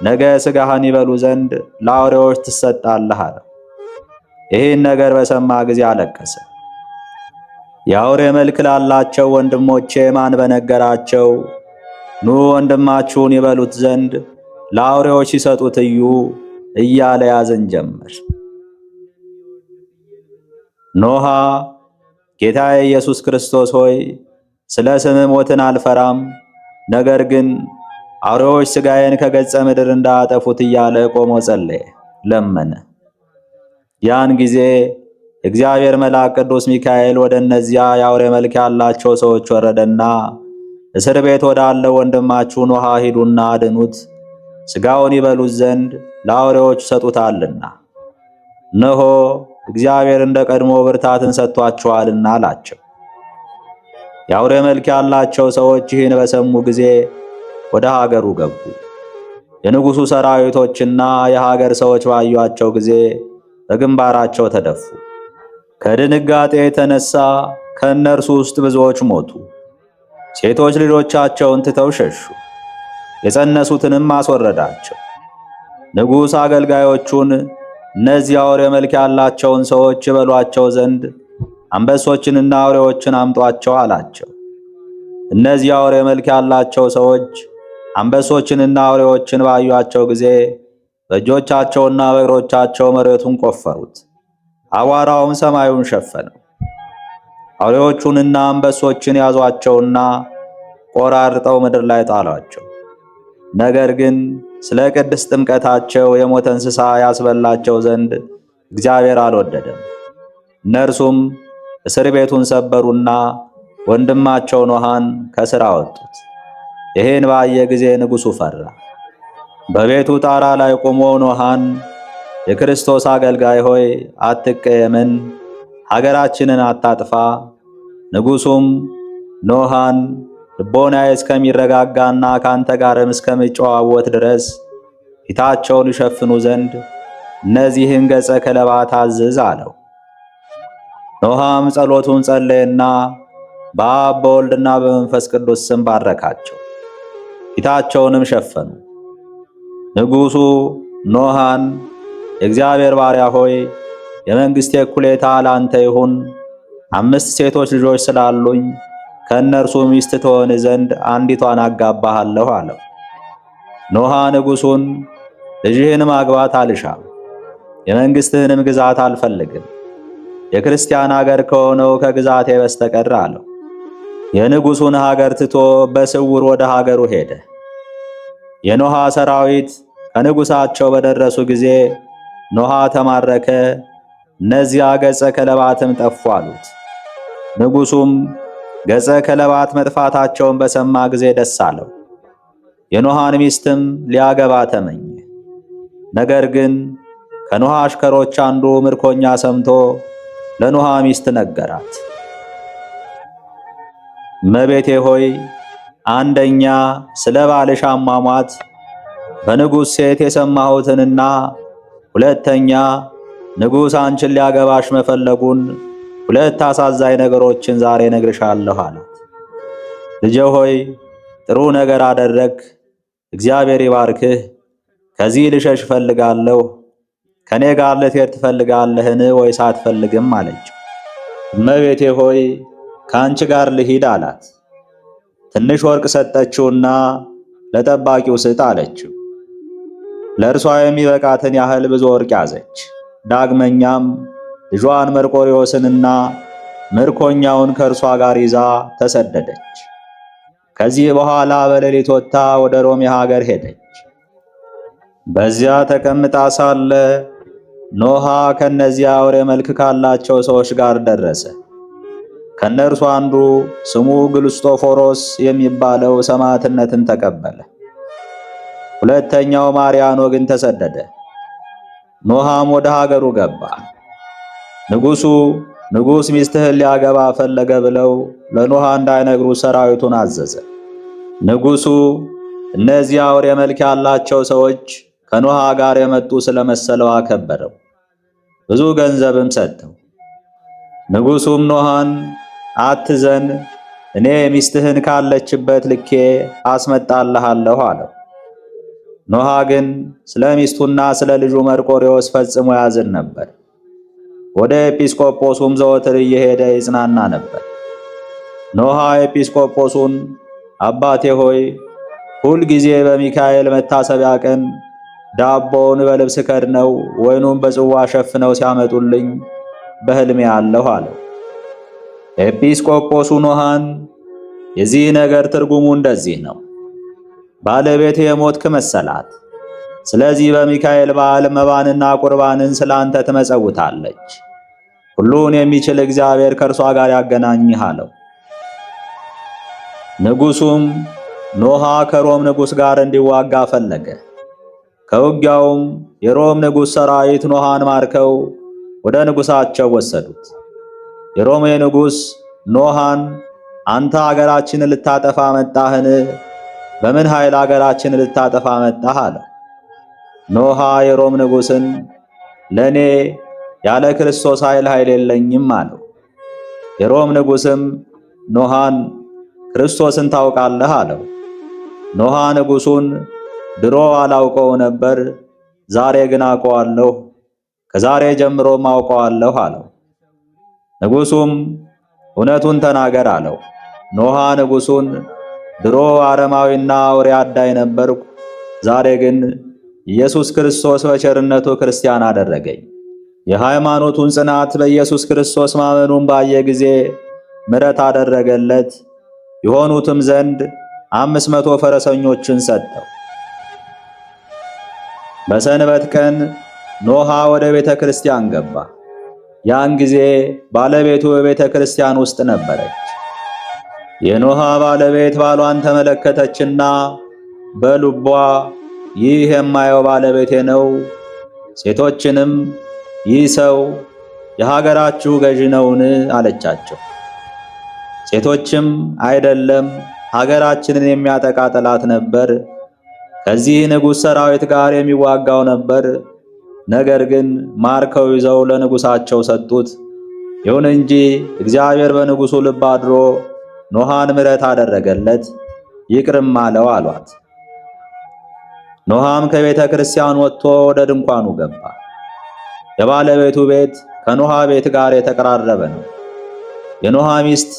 [SPEAKER 1] ነገ ሥጋህን ይበሉ ዘንድ ለአውሬዎች ትሰጣለህ አለው። ይህን ነገር በሰማ ጊዜ አለቀሰ። የአውሬ መልክ ላላቸው ወንድሞቼ ማን በነገራቸው? ኑ ወንድማችሁን ይበሉት ዘንድ ለአውሬዎች ሲሰጡት እዩ እያለ ያዝን ጀመር። ኖሃ ጌታዬ ኢየሱስ ክርስቶስ ሆይ ስለ ስምህ ሞትን አልፈራም፣ ነገር ግን አውሬዎች ሥጋዬን ከገጸ ምድር እንዳያጠፉት እያለ ቆሞ ጸለየ፣ ለመነ። ያን ጊዜ እግዚአብሔር መልአክ ቅዱስ ሚካኤል ወደ እነዚያ የአውሬ መልክ ያላቸው ሰዎች ወረደና እስር ቤት ወዳለው ወንድማችሁ ኖሃ ሂዱና አድኑት፣ ሥጋውን ይበሉት ዘንድ ለአውሬዎች ሰጡታልና እነሆ እግዚአብሔር እንደ ቀድሞ ብርታትን ሰጥቷቸዋልና አላቸው። የአውሬ መልክ ያላቸው ሰዎች ይህን በሰሙ ጊዜ ወደ ሀገሩ ገቡ። የንጉሡ ሰራዊቶችና የሀገር ሰዎች ባዩአቸው ጊዜ በግንባራቸው ተደፉ። ከድንጋጤ የተነሳ ከእነርሱ ውስጥ ብዙዎች ሞቱ። ሴቶች ልጆቻቸውን ትተው ሸሹ። የጸነሱትንም አስወረዳቸው። ንጉሥ አገልጋዮቹን እነዚህ አውሬ መልክ ያላቸውን ሰዎች ይበሏቸው ዘንድ አንበሶችንና አውሬዎችን አምጧቸው አላቸው። እነዚህ አውሬ መልክ ያላቸው ሰዎች አንበሶችንና አውሬዎችን ባዩአቸው ጊዜ በእጆቻቸውና በእግሮቻቸው መሬቱን ቆፈሩት፣ አቧራውም ሰማዩን ሸፈነው። አውሬዎቹንና አንበሶችን ያዟቸውና ቆራርጠው ምድር ላይ ጣሏቸው። ነገር ግን ስለ ቅድስት ጥምቀታቸው የሞተ እንስሳ ያስበላቸው ዘንድ እግዚአብሔር አልወደደም። እነርሱም እስር ቤቱን ሰበሩና ወንድማቸው ኖሃን ከሥራ አወጡት። ይህን ባየ ጊዜ ንጉሡ ፈራ። በቤቱ ጣራ ላይ ቆሞ ኖሃን የክርስቶስ አገልጋይ ሆይ አትቀየመን፣ ሀገራችንን አታጥፋ። ንጉሡም ኖሃን ልቦናዬ እስከሚረጋጋና ካንተ ጋርም እስከምጨዋወት ድረስ ፊታቸውን ይሸፍኑ ዘንድ እነዚህን ገጸ ከለባት አዝዝ አለው። ኖሃም ጸሎቱን ጸለየና በአብ በወልድና በመንፈስ ቅዱስ ስም ባረካቸው፣ ፊታቸውንም ሸፈኑ። ንጉሡ ኖሃን የእግዚአብሔር ባሪያ ሆይ የመንግሥቴ እኩሌታ ላንተ ይሁን፣ 5 ሴቶች ልጆች ስላሉኝ ከእነርሱ ሚስት ትሆን ዘንድ አንዲቷን አጋባሃለሁ አለው። ኖሃ ንጉሡን ልጅህን ማግባት አልሻም፣ የመንግሥትህንም ግዛት አልፈልግም፣ የክርስቲያን አገር ከሆነው ከግዛቴ በስተቀር አለው። የንጉሡን ሀገር ትቶ በስውር ወደ ሀገሩ ሄደ። የኖሃ ሰራዊት ከንጉሣቸው በደረሱ ጊዜ ኖሃ ተማረከ፣ እነዚያ ገጸ ከለባትም ጠፉ አሉት። ንጉሡም ገጸ ከለባት መጥፋታቸውን በሰማ ጊዜ ደስ አለው። የኖሃን ሚስትም ሊያገባ ተመኘ። ነገር ግን ከኖሃ አሽከሮች አንዱ ምርኮኛ ሰምቶ ለኖሃ ሚስት ነገራት። እመቤቴ ሆይ አንደኛ ስለ ባልሽ አሟሟት በንጉሥ ሴት የሰማሁትንና ሁለተኛ ንጉሥ አንቺን ሊያገባሽ መፈለጉን 2 አሳዛኝ ነገሮችን ዛሬ ነግርሻለሁ አላት። ልጄ ሆይ ጥሩ ነገር አደረግ፣ እግዚአብሔር ይባርክህ። ከዚህ ልሸሽ እፈልጋለሁ። ከኔ ጋር ልትሄድ ትፈልጋለህን ወይስ አትፈልግም አለችው። እመቤቴ ሆይ ከአንቺ ጋር ልሂድ አላት። ትንሽ ወርቅ ሰጠችውና ለጠባቂው ስጥ አለችው። ለእርሷ የሚበቃትን ያህል ብዙ ወርቅ ያዘች። ዳግመኛም ልጇን መርቆሬዎስንና ምርኮኛውን ከእርሷ ጋር ይዛ ተሰደደች። ከዚህ በኋላ በሌሊት ወጥታ ወደ ሮሜ ሀገር ሄደች። በዚያ ተቀምጣ ሳለ ኖሃ ከነዚያ አውሬ መልክ ካላቸው ሰዎች ጋር ደረሰ። ከነርሱ አንዱ ስሙ ግልስጦፎሮስ የሚባለው ሰማዕትነትን ተቀበለ። ሁለተኛው ማርያኖ ግን ተሰደደ። ኖሃም ወደ ሀገሩ ገባ። ንጉሥ ሚስትህን ሊያገባ ፈለገ ብለው ለኖሃ እንዳይነግሩ ሰራዊቱን አዘዘ። ንጉሡ እነዚህ አውሬ መልክ ያላቸው ሰዎች ከኖሃ ጋር የመጡ ስለመሰለው አከበረው፣ ብዙ ገንዘብም ሰጠው። ንጉሡም ኖሃን አትዘን፣ እኔ ሚስትህን ካለችበት ልኬ አስመጣልሃለሁ አለው። ኖሃ ግን ስለ ሚስቱና ስለ ልጁ መርቆሬዎስ ፈጽሞ ያዝን ነበር። ወደ ኤጲስቆጶሱም ዘወትር እየሄደ ይጽናና ነበር። ኖሃ ኤጲስቆጶሱን አባቴ ሆይ ሁል ጊዜ በሚካኤል መታሰቢያ ቀን ዳቦውን በልብስ ከድነው ወይኑን በጽዋ ሸፍነው ሲያመጡልኝ በሕልሜ አለሁ አለው። ኤጲስቆጶሱ ኖሃን የዚህ ነገር ትርጉሙ እንደዚህ ነው፣ ባለቤት የሞትክ መሰላት። ስለዚህ በሚካኤል በዓል መባንና ቁርባንን ስላንተ ትመጸውታለች። ሁሉን የሚችል እግዚአብሔር ከእርሷ ጋር ያገናኝህ አለው። ንጉሡም ኖሃ ከሮም ንጉሥ ጋር እንዲዋጋ ፈለገ። ከውጊያውም የሮም ንጉሥ ሰራዊት ኖሃን ማርከው ወደ ንጉሣቸው ወሰዱት። የሮሜ ንጉሥ ኖሃን አንተ አገራችንን ልታጠፋ መጣህን? በምን ኃይል አገራችንን ልታጠፋ መጣህ? አለው። ኖሃ የሮም ንጉሥን ለኔ ያለ ክርስቶስ ኃይል የለኝም አለው። የሮም ንጉሥም ኖሃን ክርስቶስን ታውቃለህ? አለው። ኖሃ ንጉሡን ድሮ አላውቀው ነበር፣ ዛሬ ግን አውቀዋለሁ፣ ከዛሬ ጀምሮም አውቀዋለሁ አለው። ንጉሡም እውነቱን ተናገር አለው። ኖሃ ንጉሡን ድሮ አረማዊና አውሬ አዳኝ ነበርኩ፣ ዛሬ ግን ኢየሱስ ክርስቶስ በቸርነቱ ክርስቲያን አደረገኝ። የሃይማኖቱን ጽናት በኢየሱስ ክርስቶስ ማመኑን ባየ ጊዜ ምሕረት አደረገለት። የሆኑትም ዘንድ 500 ፈረሰኞችን ሰጠው። በሰንበት ቀን ኖሃ ወደ ቤተ ክርስቲያን ገባ። ያን ጊዜ ባለቤቱ በቤተ ክርስቲያን ውስጥ ነበረች። የኖሃ ባለቤት ባሏን ተመለከተችና በልቧ ይህ የማየው ባለቤቴ ነው፣ ሴቶችንም ይህ ሰው የሀገራችሁ ገዥ ነውን? አለቻቸው። ሴቶችም አይደለም፣ ሀገራችንን የሚያጠቃ ጠላት ነበር፣ ከዚህ ንጉሥ ሰራዊት ጋር የሚዋጋው ነበር። ነገር ግን ማርከው ይዘው ለንጉሳቸው ሰጡት። ይሁን እንጂ እግዚአብሔር በንጉሡ ልብ አድሮ ኖሃን ምሕረት አደረገለት፣ ይቅርም አለው አሏት። ኖሃም ከቤተ ክርስቲያን ወጥቶ ወደ ድንኳኑ ገባ። የባለቤቱ ቤት ከኖሃ ቤት ጋር የተቀራረበ ነው። የኖሃ ሚስት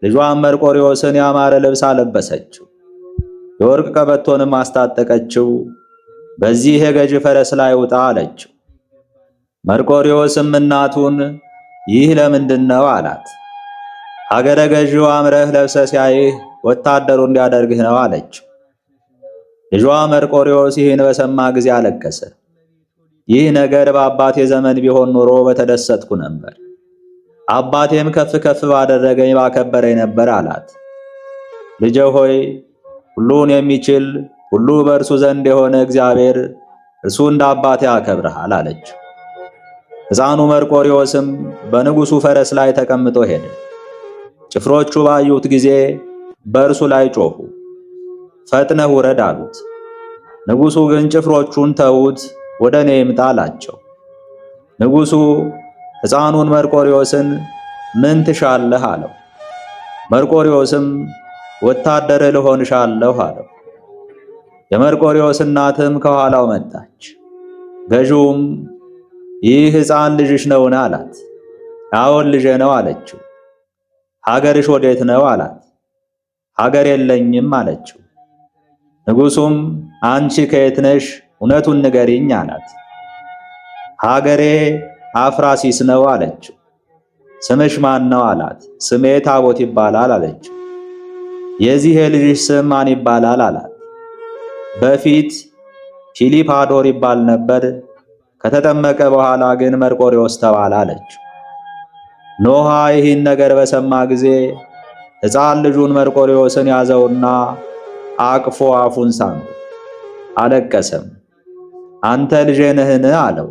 [SPEAKER 1] ልጇን መርቆሪዎስን ያማረ ልብስ አለበሰችው፣ የወርቅ ቀበቶንም አስታጠቀችው። በዚህ የገዥ ፈረስ ላይ ውጣ አለችው። መርቆሪዎስም እናቱን ይህ ለምንድን ነው አላት። ሀገረ ገዢው አምረህ ለብሰህ ሲያይህ ወታደሩ እንዲያደርግህ ነው አለችው። ልጇ መርቆሪዎስ ይህን በሰማ ጊዜ አለቀሰ። ይህ ነገር በአባቴ ዘመን ቢሆን ኖሮ በተደሰትኩ ነበር፣ አባቴም ከፍ ከፍ ባደረገኝ ባከበረኝ ነበር አላት። ልጄ ሆይ ሁሉን የሚችል ሁሉ በእርሱ ዘንድ የሆነ እግዚአብሔር እርሱ እንደ አባቴ ያከብርሃል አለችው። ሕፃኑ መርቆሪዎስም በንጉሡ ፈረስ ላይ ተቀምጦ ሄደ። ጭፍሮቹ ባዩት ጊዜ በእርሱ ላይ ጮኹ፣ ፈጥነህ ውረድ አሉት። ንጉሡ ግን ጭፍሮቹን ተዉት፣ ወደ እኔ ይምጣ አላቸው። ንጉሡ ሕፃኑን መርቆሪዎስን ምን ትሻለህ አለው። መርቆሪዎስም ወታደር ልሆን እሻለሁ አለው። የመርቆሪዎስ እናትም ከኋላው መጣች። ገዢውም ይህ ሕፃን ልጅሽ ነውን አላት። አዎን ልጄ ነው አለችው። ሀገርሽ ወዴት ነው አላት። ሀገር የለኝም አለችው። ንጉሡም አንቺ ከየት ነሽ? እውነቱን ንገሪኝ አላት። ሀገሬ አፍራሲስ ነው አለችው። ስምሽ ማን ነው አላት። ስሜ ታቦት ይባላል አለችው። የዚህ የልጅሽ ስም ማን ይባላል አላት። በፊት ፊሊፓዶር ይባል ነበር፣ ከተጠመቀ በኋላ ግን መርቆሪዎስ ተባለ አለችው። ኖሃ ይህን ነገር በሰማ ጊዜ ሕፃን ልጁን መርቆሪዎስን ያዘውና አቅፎ አፉን ሳመው፣ አለቀሰም። አንተ ልጄ ነህን አለው።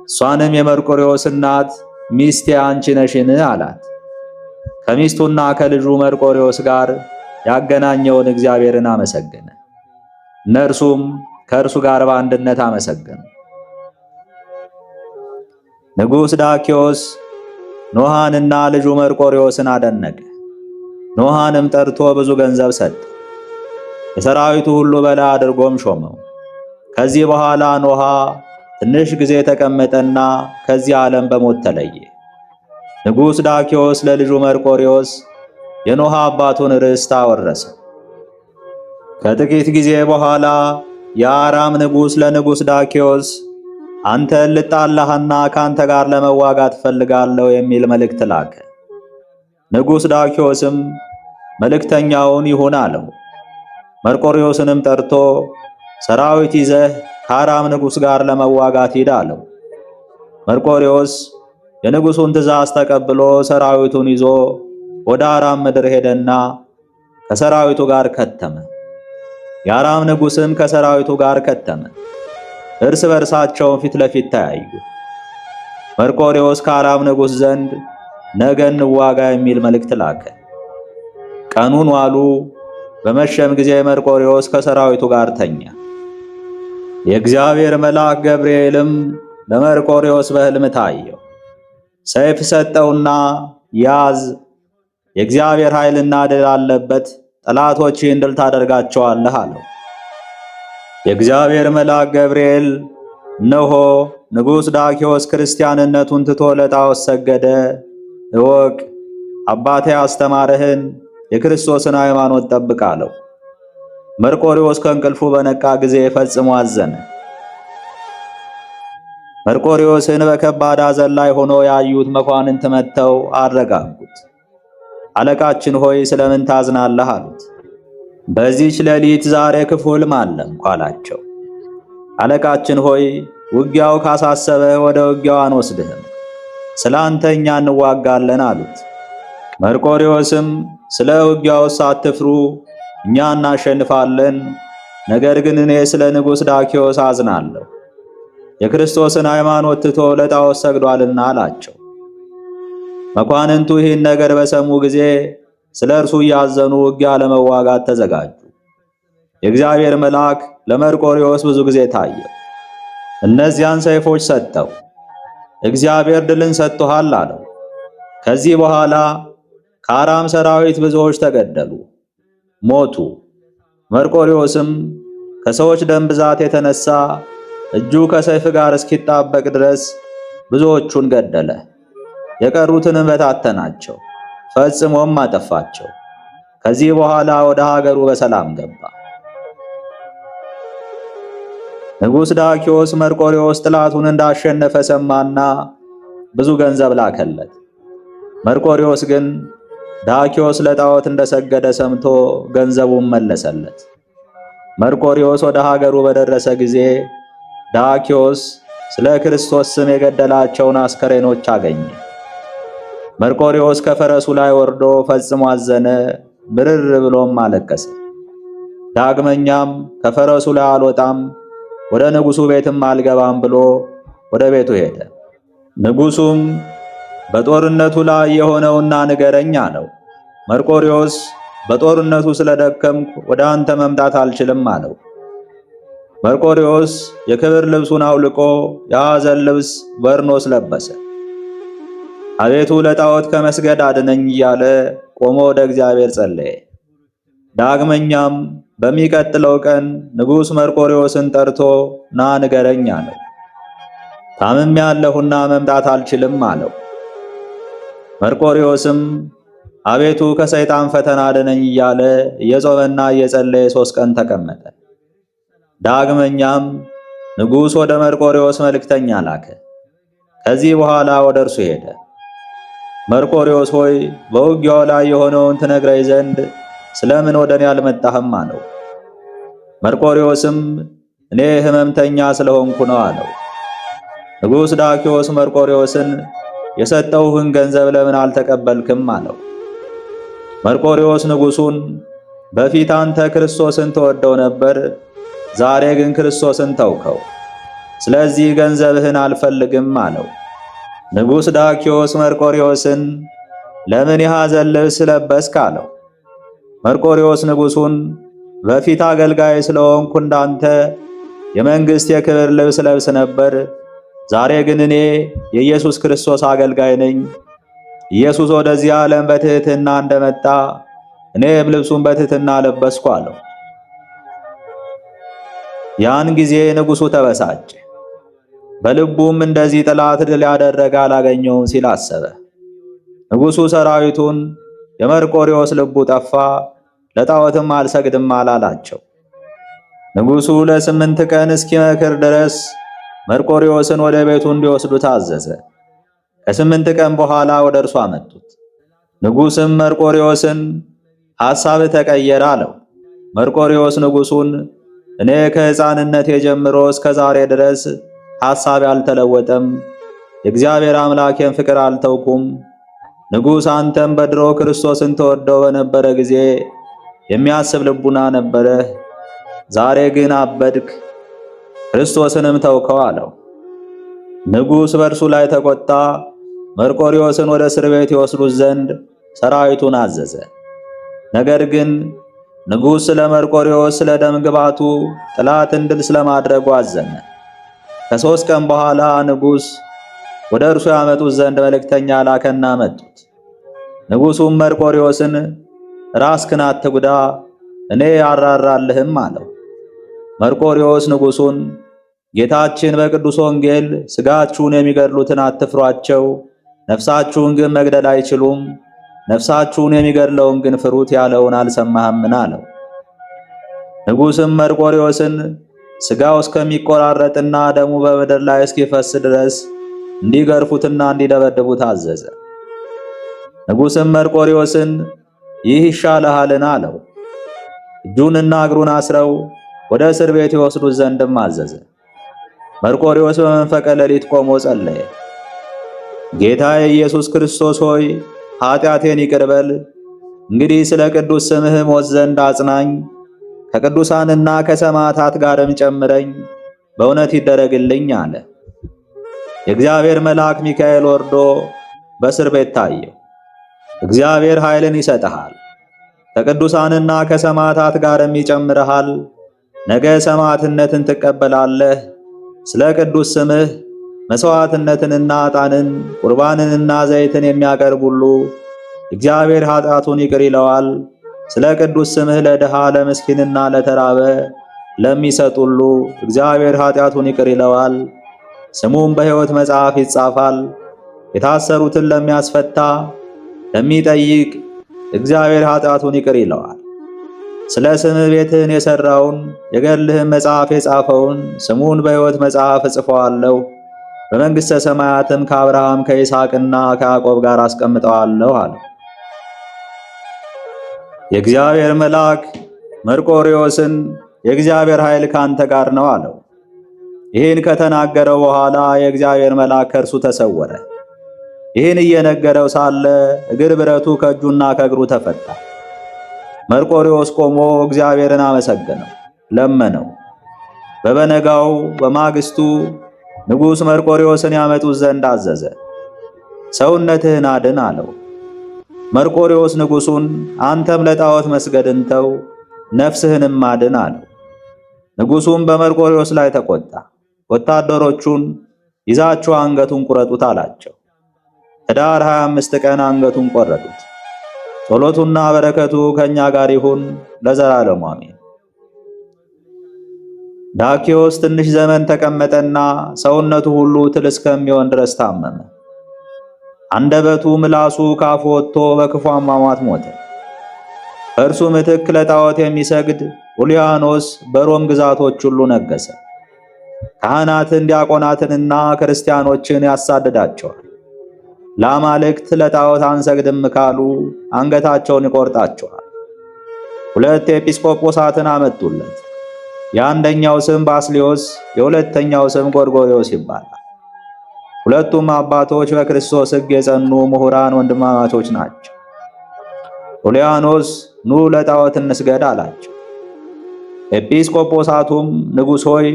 [SPEAKER 1] እሷንም የመርቆሪዎስ እናት ሚስቴ አንቺ ነሽን አላት። ከሚስቱና ከልጁ መርቆሪዎስ ጋር ያገናኘውን እግዚአብሔርን አመሰገነ። እነርሱም ከእርሱ ጋር በአንድነት አመሰገኑ። ንጉሥ ዳኪዎስ ኖሃንና ልጁ መርቆሪዎስን አደነቀ። ኖሃንም ጠርቶ ብዙ ገንዘብ ሰጠ። የሰራዊቱ ሁሉ በላይ አድርጎም ሾመው። ከዚህ በኋላ ኖሃ ትንሽ ጊዜ ተቀመጠና ከዚህ ዓለም በሞት ተለየ። ንጉሥ ዳኪዎስ ለልጁ መርቆሪዎስ የኖሃ አባቱን ርስት አወረሰው። ከጥቂት ጊዜ በኋላ የአራም ንጉሥ ለንጉሥ ዳኪዎስ አንተን ልጣላህና ካንተ ጋር ለመዋጋት ፈልጋለሁ የሚል መልእክት ላከ። ንጉሥ ዳኪዎስም መልእክተኛውን ይሁን አለው። መርቆሪዎስንም ጠርቶ ሰራዊት ይዘህ ከአራም ንጉሥ ጋር ለመዋጋት ሂድ አለው። መርቆሪዎስ የንጉሡን ትእዛዝ ተቀብሎ ሰራዊቱን ይዞ ወደ አራም ምድር ሄደና ከሰራዊቱ ጋር ከተመ። የአራም ንጉሥም ከሰራዊቱ ጋር ከተመ። እርስ በርሳቸው ፊት ለፊት ተያዩ። መርቆሪዎስ ከአራም ንጉሥ ዘንድ ነገ እንዋጋ የሚል መልእክት ላከ። ቀኑን ዋሉ። በመሸም ጊዜ መርቆሪዎስ ከሰራዊቱ ጋር ተኛ። የእግዚአብሔር መልአክ ገብርኤልም ለመርቆሪዎስ በሕልም ታየው። ሰይፍ ሰጠውና ያዝ፣ የእግዚአብሔር ኃይልና ድል አለበት፣ ጠላቶችህን ድል ታደርጋቸዋለህ አለው። የእግዚአብሔር መልአክ ገብርኤል እነሆ ንጉሥ ዳኪዎስ ክርስቲያንነቱን ትቶ ለጣዖት ሰገደ፣ እወቅ፣ አባቴ ያስተማረህን የክርስቶስን ሃይማኖት ጠብቅ አለው። መርቆሪዎስ ከእንቅልፉ በነቃ ጊዜ ፈጽሞ አዘነ። መርቆሪዎስን በከባድ ሐዘን ላይ ሆኖ ያዩት መኳንንት መጥተው አረጋጉት። አለቃችን ሆይ ስለምን ታዝናለህ አሉት። በዚህች ሌሊት ዛሬ ክፉ ሕልም አለምኩ አላቸው። አለቃችን ሆይ ውጊያው ካሳሰበህ ወደ ውጊያው አንወስድህም፣ ስለ አንተ እኛ እንዋጋለን አሉት። መርቆሪዎስም ስለ ውጊያውስ አትፍሩ፣ እኛ እናሸንፋለን፣ ነገር ግን እኔ ስለ ንጉሥ ዳኪዎስ አዝናለሁ፣ የክርስቶስን ሃይማኖት ትቶ ለጣዖት ሰግዷልና አላቸው። መኳንንቱ ይህን ነገር በሰሙ ጊዜ ስለ እርሱ እያዘኑ ውጊያ ለመዋጋት ተዘጋጁ። የእግዚአብሔር መልአክ ለመርቆሬዎስ ብዙ ጊዜ ታየው። እነዚያን ሰይፎች ሰጠው። እግዚአብሔር ድልን ሰጥቶሃል አለው። ከዚህ በኋላ ከአራም ሰራዊት ብዙዎች ተገደሉ፣ ሞቱ። መርቆሬዎስም ከሰዎች ደም ብዛት የተነሳ እጁ ከሰይፍ ጋር እስኪጣበቅ ድረስ ብዙዎቹን ገደለ። የቀሩትንም በታተናቸው፣ ፈጽሞም አጠፋቸው። ከዚህ በኋላ ወደ ሀገሩ በሰላም ገባ። ንጉሥ ዳክዮስ መርቆሬዎስ ጠላቱን እንዳሸነፈ ሰማና ብዙ ገንዘብ ላከለት። መርቆሬዎስ ግን ዳክዮስ ለጣዖት እንደሰገደ ሰምቶ ገንዘቡን መለሰለት። መርቆሬዎስ ወደ ሀገሩ በደረሰ ጊዜ ዳክዮስ ስለ ክርስቶስ ስም የገደላቸውን አስከሬኖች አገኘ። መርቆሬዎስ ከፈረሱ ላይ ወርዶ ፈጽሞ አዘነ፣ ብርር ብሎም አለቀሰ። ዳግመኛም ከፈረሱ ላይ አልወጣም፣ ወደ ንጉሡ ቤትም አልገባም ብሎ ወደ ቤቱ ሄደ። ንጉሡም በጦርነቱ ላይ የሆነውና ንገረኝ አለው። መርቆሬዎስ በጦርነቱ ስለደከምኩ ወደ አንተ መምጣት አልችልም አለው። መርቆሬዎስ የክብር ልብሱን አውልቆ የሐዘን ልብስ በርኖስ ለበሰ። አቤቱ ለጣዖት ከመስገድ አድነኝ እያለ ቆሞ ወደ እግዚአብሔር ጸለየ። ዳግመኛም በሚቀጥለው ቀን ንጉሥ መርቆሬዎስን ጠርቶ ና ንገረኝ አለው። ታምሜአለሁና መምጣት አልችልም አለው። መርቆሬዎስም አቤቱ ከሰይጣን ፈተና አድነኝ እያለ እየጾመና እየጸለየ 3 ቀን ተቀመጠ። ዳግመኛም ንጉሥ ወደ መርቆሬዎስ መልእክተኛ ላከ። ከዚህ በኋላ ወደ እርሱ ሄደ። መርቆሬዎስ ሆይ በውጊያው ላይ የሆነውን ትነግረኝ ዘንድ ስለምን ወደ እኔ አልመጣህም አለው። መርቆሬዎስም እኔ ሕመምተኛ ስለሆንኩ ነው አለው። ንጉሥ ዳክዮስ መርቆሬዎስን የሰጠውህን ገንዘብ ለምን አልተቀበልክም አለው። መርቆሬዎስ ንጉሡን በፊት አንተ ክርስቶስን ተወደው ነበር፣ ዛሬ ግን ክርስቶስን ተውከው፣ ስለዚህ ገንዘብህን አልፈልግም አለው። ንጉሥ ዳክዮስ መርቆሬዎስን ለምን የሐዘን ልብስ ለበስክ አለው። መርቆሬዎስ ንጉሡን በፊት አገልጋይ ስለሆንኩ እንዳንተ የመንግሥት የክብር ልብስ ለብስ ነበር፣ ዛሬ ግን እኔ የኢየሱስ ክርስቶስ አገልጋይ ነኝ። ኢየሱስ ወደዚህ ዓለም በትሕትና እንደመጣ እኔም ልብሱን በትሕትና ለበስኩ አለው። ያን ጊዜ ንጉሡ ተበሳጨ። በልቡም እንደዚህ ጠላት ድል ያደረገ አላገኘውም ሲል አሰበ። ንጉሡ ሰራዊቱን የመርቆሬዎስ ልቡ ጠፋ፣ ለጣዖትም አልሰግድም አላላቸው። ንጉሡ ለ8 ቀን እስኪመክር ድረስ መርቆሬዎስን ወደ ቤቱ እንዲወስዱ ታዘዘ። ከ8 ቀን በኋላ ወደ እርሱ አመጡት። ንጉሥም መርቆሬዎስን ሐሳብ ተቀየረ አለው። መርቆሬዎስ ንጉሡን እኔ ከሕፃንነቴ ጀምሮ እስከ ዛሬ ድረስ ሐሳቤ አልተለወጠም፣ የእግዚአብሔር አምላኬን ፍቅር አልተውኩም። ንጉሥ አንተም በድሮ ክርስቶስን ተወደው በነበረ ጊዜ የሚያስብ ልቡና ነበረህ፣ ዛሬ ግን አበድክ፣ ክርስቶስንም ተውከው አለው። ንጉሥ በእርሱ ላይ ተቆጣ። መርቆሬዎስን ወደ እስር ቤት ይወስዱት ዘንድ ሰራዊቱን አዘዘ። ነገር ግን ንጉሥ ስለ መርቆሬዎስ ስለ ደም ግባቱ ጠላትን ድል ስለማድረጉ አዘነ። ከ3 ቀን በኋላ ንጉሥ ወደ እርሱ ያመጡት ዘንድ መልእክተኛ ላከና መጡት። ንጉሡም መርቆሬዎስን ራስህን አትጉዳ፣ እኔ አራራልህም አለው። መርቆሬዎስ ንጉሡን ጌታችን በቅዱስ ወንጌል ሥጋችሁን የሚገድሉትን አትፍሯቸው፣ ነፍሳችሁን ግን መግደል አይችሉም፣ ነፍሳችሁን የሚገድለውን ግን ፍሩት ያለውን አልሰማህምን አለው። ንጉሥም መርቆሬዎስን ሥጋው እስከሚቆራረጥና ደሙ በምድር ላይ እስኪፈስ ድረስ እንዲገርፉትና እንዲደበድቡት አዘዘ። ንጉሥም መርቆሬዎስን ይህ ይሻልሃልን አለው። እጁንና እግሩን አስረው ወደ እስር ቤት ይወስዱት ዘንድም አዘዘ። መርቆሬዎስ በመንፈቀ ሌሊት ቆሞ ጸለየ። ጌታዬ ኢየሱስ ክርስቶስ ሆይ ኃጢአቴን ይቅር በል፣ እንግዲህ ስለ ቅዱስ ስምህ ሞት ዘንድ አጽናኝ፣ ከቅዱሳንና ከሰማዕታት ጋርም ጨምረኝ፣ በእውነት ይደረግልኝ አለ። የእግዚአብሔር መልአክ ሚካኤል ወርዶ በእስር ቤት ታየው። እግዚአብሔር ኃይልን ይሰጥሃል፣ ከቅዱሳንና ከሰማዕታት ጋርም ይጨምርሃል። ነገ ሰማዕትነትን ትቀበላለህ። ስለ ቅዱስ ስምህ መሥዋዕትነትንና ዕጣንን ቁርባንንና ዘይትን የሚያቀርብ ሁሉ እግዚአብሔር ኃጢአቱን ይቅር ይለዋል። ስለ ቅዱስ ስምህ ለድሃ ለምስኪንና ለተራበ ለሚሰጥ ሁሉ እግዚአብሔር ኃጢአቱን ይቅር ይለዋል። ስሙም በሕይወት መጽሐፍ ይጻፋል። የታሰሩትን ለሚያስፈታ ለሚጠይቅ እግዚአብሔር ኃጢአቱን ይቅር ይለዋል። ስለ ስምህ ቤትህን የሠራውን የገድልህን መጽሐፍ የጻፈውን ስሙን በሕይወት መጽሐፍ እጽፈዋለሁ። በመንግሥተ ሰማያትም ከአብርሃም ከይስሐቅና ከያዕቆብ ጋር አስቀምጠዋለሁ አለ። የእግዚአብሔር መልአክ መርቆሬዎስን የእግዚአብሔር ኃይል ካንተ ጋር ነው አለው። ይህን ከተናገረው በኋላ የእግዚአብሔር መልአክ ከእርሱ ተሰወረ። ይህን እየነገረው ሳለ እግር ብረቱ ከእጁና ከእግሩ ተፈታ። መርቆሬዎስ ቆሞ እግዚአብሔርን አመሰገነው፣ ለመነው። በበነጋው በማግስቱ ንጉሥ መርቆሬዎስን ያመጡት ዘንድ አዘዘ። ሰውነትህን አድን አለው። መርቆሬዎስ ንጉሡን አንተም ለጣዖት መስገድን ተው፣ ነፍስህንም አድን አለው። ንጉሡም በመርቆሬዎስ ላይ ተቆጣ። ወታደሮቹን ይዛችሁ አንገቱን ቁረጡት አላቸው። ኅዳር 25 ቀን አንገቱን ቆረጡት። ጸሎቱና በረከቱ ከእኛ ጋር ይሁን ለዘላለሙ አሜን። ዳኪዎስ ትንሽ ዘመን ተቀመጠና ሰውነቱ ሁሉ ትል እስከሚሆን ድረስ ታመመ። አንደበቱ ምላሱ ካፉ ወጥቶ በክፉ አሟሟት ሞተ። እርሱ ምትክ ለጣዖት የሚሰግድ ኡልያኖስ በሮም ግዛቶች ሁሉ ነገሰ። ካህናትን ዲያቆናትንና ክርስቲያኖችን ያሳድዳቸዋል። ለአማልክት ለጣዖት አንሰግድም ካሉ አንገታቸውን ይቆርጣቸዋል። 2 ኤጲስቆጶሳትን አመጡለት። የአንደኛው ስም ባስልዮስ የሁለተኛው ስም ጎርጎርዮስ ይባላል። ሁለቱም አባቶች በክርስቶስ ሕግ የጸኑ ምሁራን ወንድማማቾች ናቸው። ኡልያኖስ ኑ ለጣዖት እንስገድ አላቸው። ኤጲስቆጶሳቱም ንጉሥ ሆይ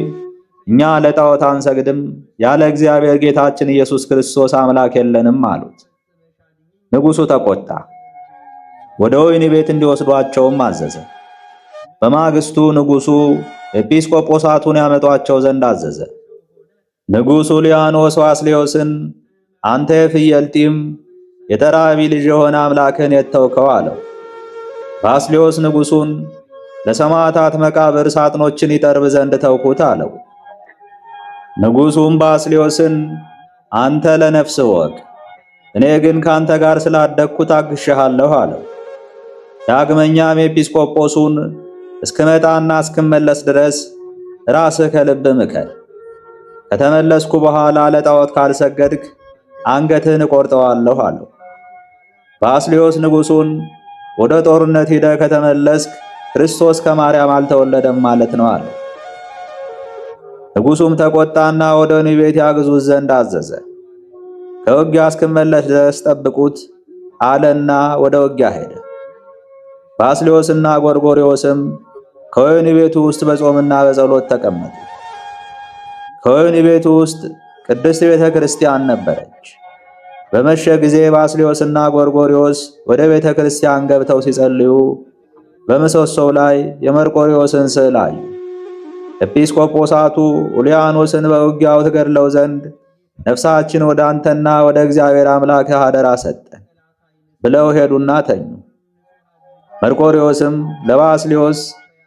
[SPEAKER 1] እኛ ለጣዖት አንሰግድም፣ ያለ እግዚአብሔር ጌታችን ኢየሱስ ክርስቶስ አምላክ የለንም አሉት። ንጉሡ ተቆጣ። ወደ ወህኒ ቤት እንዲወስዷቸውም አዘዘ። በማግስቱ ንጉሡ ኤጲስቆጶሳቱን ያመጧቸው ዘንድ አዘዘ። ንጉሥ ኡልያኖስ ባስልዮስን አንተ የፍየል ጢም የተራቢ ልጅ የሆነ አምላክን የተውከው አለው። ባስልዮስ ንጉሡን ለሰማዕታት መቃብር ሳጥኖችን ይጠርብ ዘንድ ተውኩት አለው። ንጉሡም ባስልዮስን አንተ ለነፍስ ወቅ፣ እኔ ግን ካንተ ጋር ስላደግኩ ታግሼሃለሁ አለው። ዳግመኛም ኤጲስቆጶሱን እስክመጣና እስክመለስ ድረስ ራስህ ከልብ ምከር፣ ከተመለስኩ በኋላ ለጣዖት ካልሰገድክ አንገትህን እቆርጠዋለሁ አለው። ባስልዮስ ንጉሡን ወደ ጦርነት ሂደህ ከተመለስክ ክርስቶስ ከማርያም አልተወለደም ማለት ነው አለው። ንጉሡም ተቆጣና ወደ ወህኒ ቤት ያግዙት ዘንድ አዘዘ። ከውጊያ እስክመለስ ድረስ ጠብቁት አለና ወደ ውጊያ ሄደ። ባስልዮስና ጎርጎርዮስም ከወህኒ ቤቱ ውስጥ በጾምና በጸሎት ተቀመጡ። ከወህኒ ቤቱ ውስጥ ቅድስት ቤተ ክርስቲያን ነበረች። በመሸ ጊዜ ባስልዮስና ጎርጎርዮስ ወደ ቤተ ክርስቲያን ገብተው ሲጸልዩ በምሰሶው ላይ የመርቆሬዎስን ስዕል አዩ። ኤጲስቆጶሳቱ ኡልያኖስን በውጊያው ትገድለው ዘንድ ነፍሳችን ወደ አንተና ወደ እግዚአብሔር አምላክህ አደራ ሰጠን ብለው ሄዱና ተኙ። መርቆሬዎስም ለባስልዮስ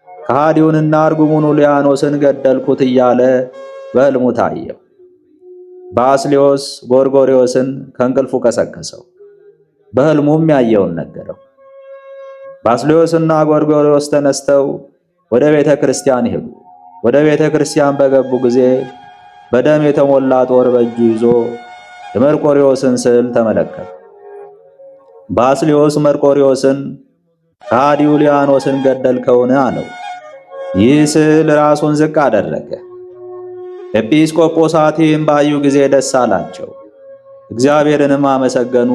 [SPEAKER 1] ከሃዲውንና እርጉሙን ኡልያኖስን ገደልኩት እያለ በሕልሙ ታየው። ባስልዮስ ጎርጎርዮስን ከእንቅልፉ ቀሰቀሰው፣ በሕልሙም ያየውን ነገረው። ባስልዮስና ጎርጎርዮስ ተነስተው ወደ ቤተ ክርስቲያን ሄዱ። ወደ ቤተ ክርስቲያን በገቡ ጊዜ በደም የተሞላ ጦር በእጁ ይዞ የመርቆሬዎስን ስዕል ተመለከቱ። ባስልዮስ መርቆሬዎስን ከሃዲው ኡልያኖስን ገደልከውን አለው። ይህ ስዕል ራሱን ዝቅ አደረገ። ኤጲስቆጶሳት ይህን ባዩ ጊዜ ደስ አላቸው፣ እግዚአብሔርንም አመሰገኑ።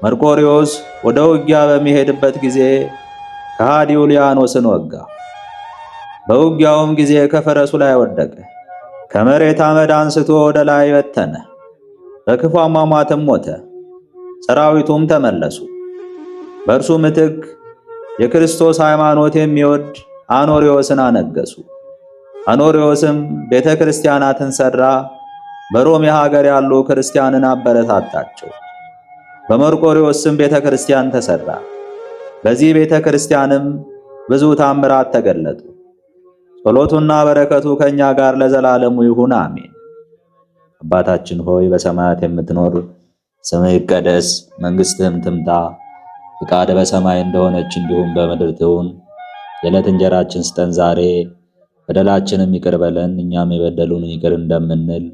[SPEAKER 1] መርቆሬዎስ ወደ ውጊያ በሚሄድበት ጊዜ ከሃዲው ኡልያኖስን ወጋ። በውጊያውም ጊዜ ከፈረሱ ላይ ወደቀ፣ ከመሬት አመድ አንስቶ ወደ ላይ በተነ። በክፉ አሟሟትም ሞተ። ሰራዊቱም ተመለሱ። በእርሱ ምትክ የክርስቶስ ሃይማኖት የሚወድ አኖሪዎስን አነገሱ። አኖሪዎስም ቤተ ክርስቲያናትን ሠራ። በሮም ሀገር ያሉ ክርስቲያንን አበረታታቸው። በመርቆሪዎስ ስም ቤተ ክርስቲያን ተሠራ። በዚህ ቤተ ክርስቲያንም ብዙ ታምራት ተገለጡ። ጸሎቱና በረከቱ ከእኛ ጋር ለዘላለሙ ይሁን አሜን። አባታችን ሆይ በሰማያት የምትኖር፣ ስምህ ይቀደስ፣ መንግሥትህም ትምጣ፣ ፍቃድህ በሰማይ እንደሆነች እንዲሁም በምድር ትሁን። የዕለት እንጀራችንን ስጠን ዛሬ፣ በደላችንም ይቅር በለን እኛም የበደሉንን ይቅር እንደምንል።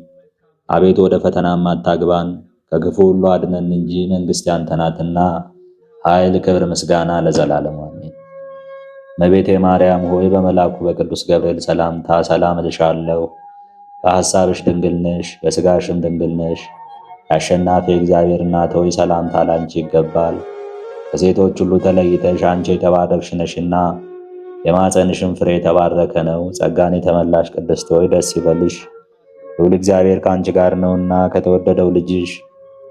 [SPEAKER 1] አቤቱ ወደ ፈተናም አታግባን ከክፉ ሁሉ አድነን እንጂ መንግሥት ያንተ ናትና፣ ኃይል፣ ክብር፣ ምስጋና ለዘላለሙ አሜን። እመቤቴ ማርያም ሆይ በመልአኩ በቅዱስ ገብርኤል ሰላምታ ሰላም እልሻለሁ። በሐሳብሽ ድንግል ነሽ፣ በሥጋሽም ድንግል ነሽ። የአሸናፊ እግዚአብሔር እናት ሆይ ሰላምታ ላንቺ ይገባል። ከሴቶች ሁሉ ተለይተሽ አንቺ የተባረክሽ ነሽና የማፀንሽም ፍሬ የተባረከ ነው። ጸጋን የተመላሽ ቅድስት ሆይ ደስ ይበልሽ፣ ልዑል እግዚአብሔር ከአንቺ ጋር ነውና ከተወደደው ልጅሽ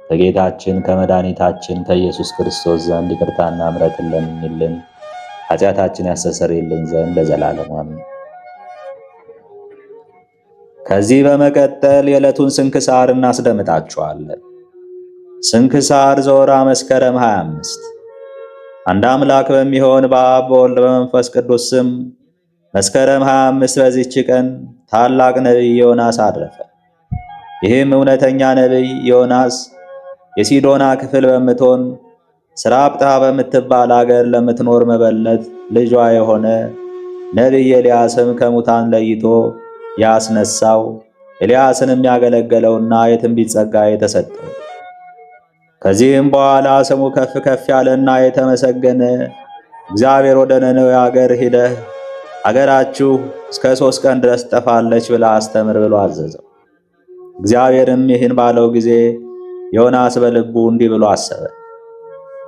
[SPEAKER 1] ከጌታችን ከመድኃኒታችን ከኢየሱስ ክርስቶስ ዘንድ ይቅርታና ምሕረትን ለምኝልን ኃጢአታችን ያስተሰርይልን ዘንድ ለዘላለሙ አሜን። ከዚህ በመቀጠል የዕለቱን ስንክሳር እናስደምጣችኋለን። ስንክሳር ዘወርኃ መስከረም 25 አንድ አምላክ በሚሆን በአብ በወልድ በመንፈስ ቅዱስ ስም መስከረም 25 በዚህች ቀን ታላቅ ነቢይ ዮናስ አረፈ። ይህም እውነተኛ ነቢይ ዮናስ የሲዶና ክፍል በምትሆን ስራጵታ በምትባል አገር ለምትኖር መበለት ልጇ የሆነ ነቢይ ኤልያስም ከሙታን ለይቶ ያስነሳው ኤልያስንም ያገለገለውና የትንቢት ጸጋ የተሰጠው። ከዚህም በኋላ ስሙ ከፍ ከፍ ያለና የተመሰገነ እግዚአብሔር ወደ ነነዌ አገር ሂደህ አገራችሁ እስከ 3 ቀን ድረስ ጠፋለች ብላ አስተምር ብሎ አዘዘው። እግዚአብሔርም ይህን ባለው ጊዜ ዮናስ በልቡ እንዲህ ብሎ አሰበ።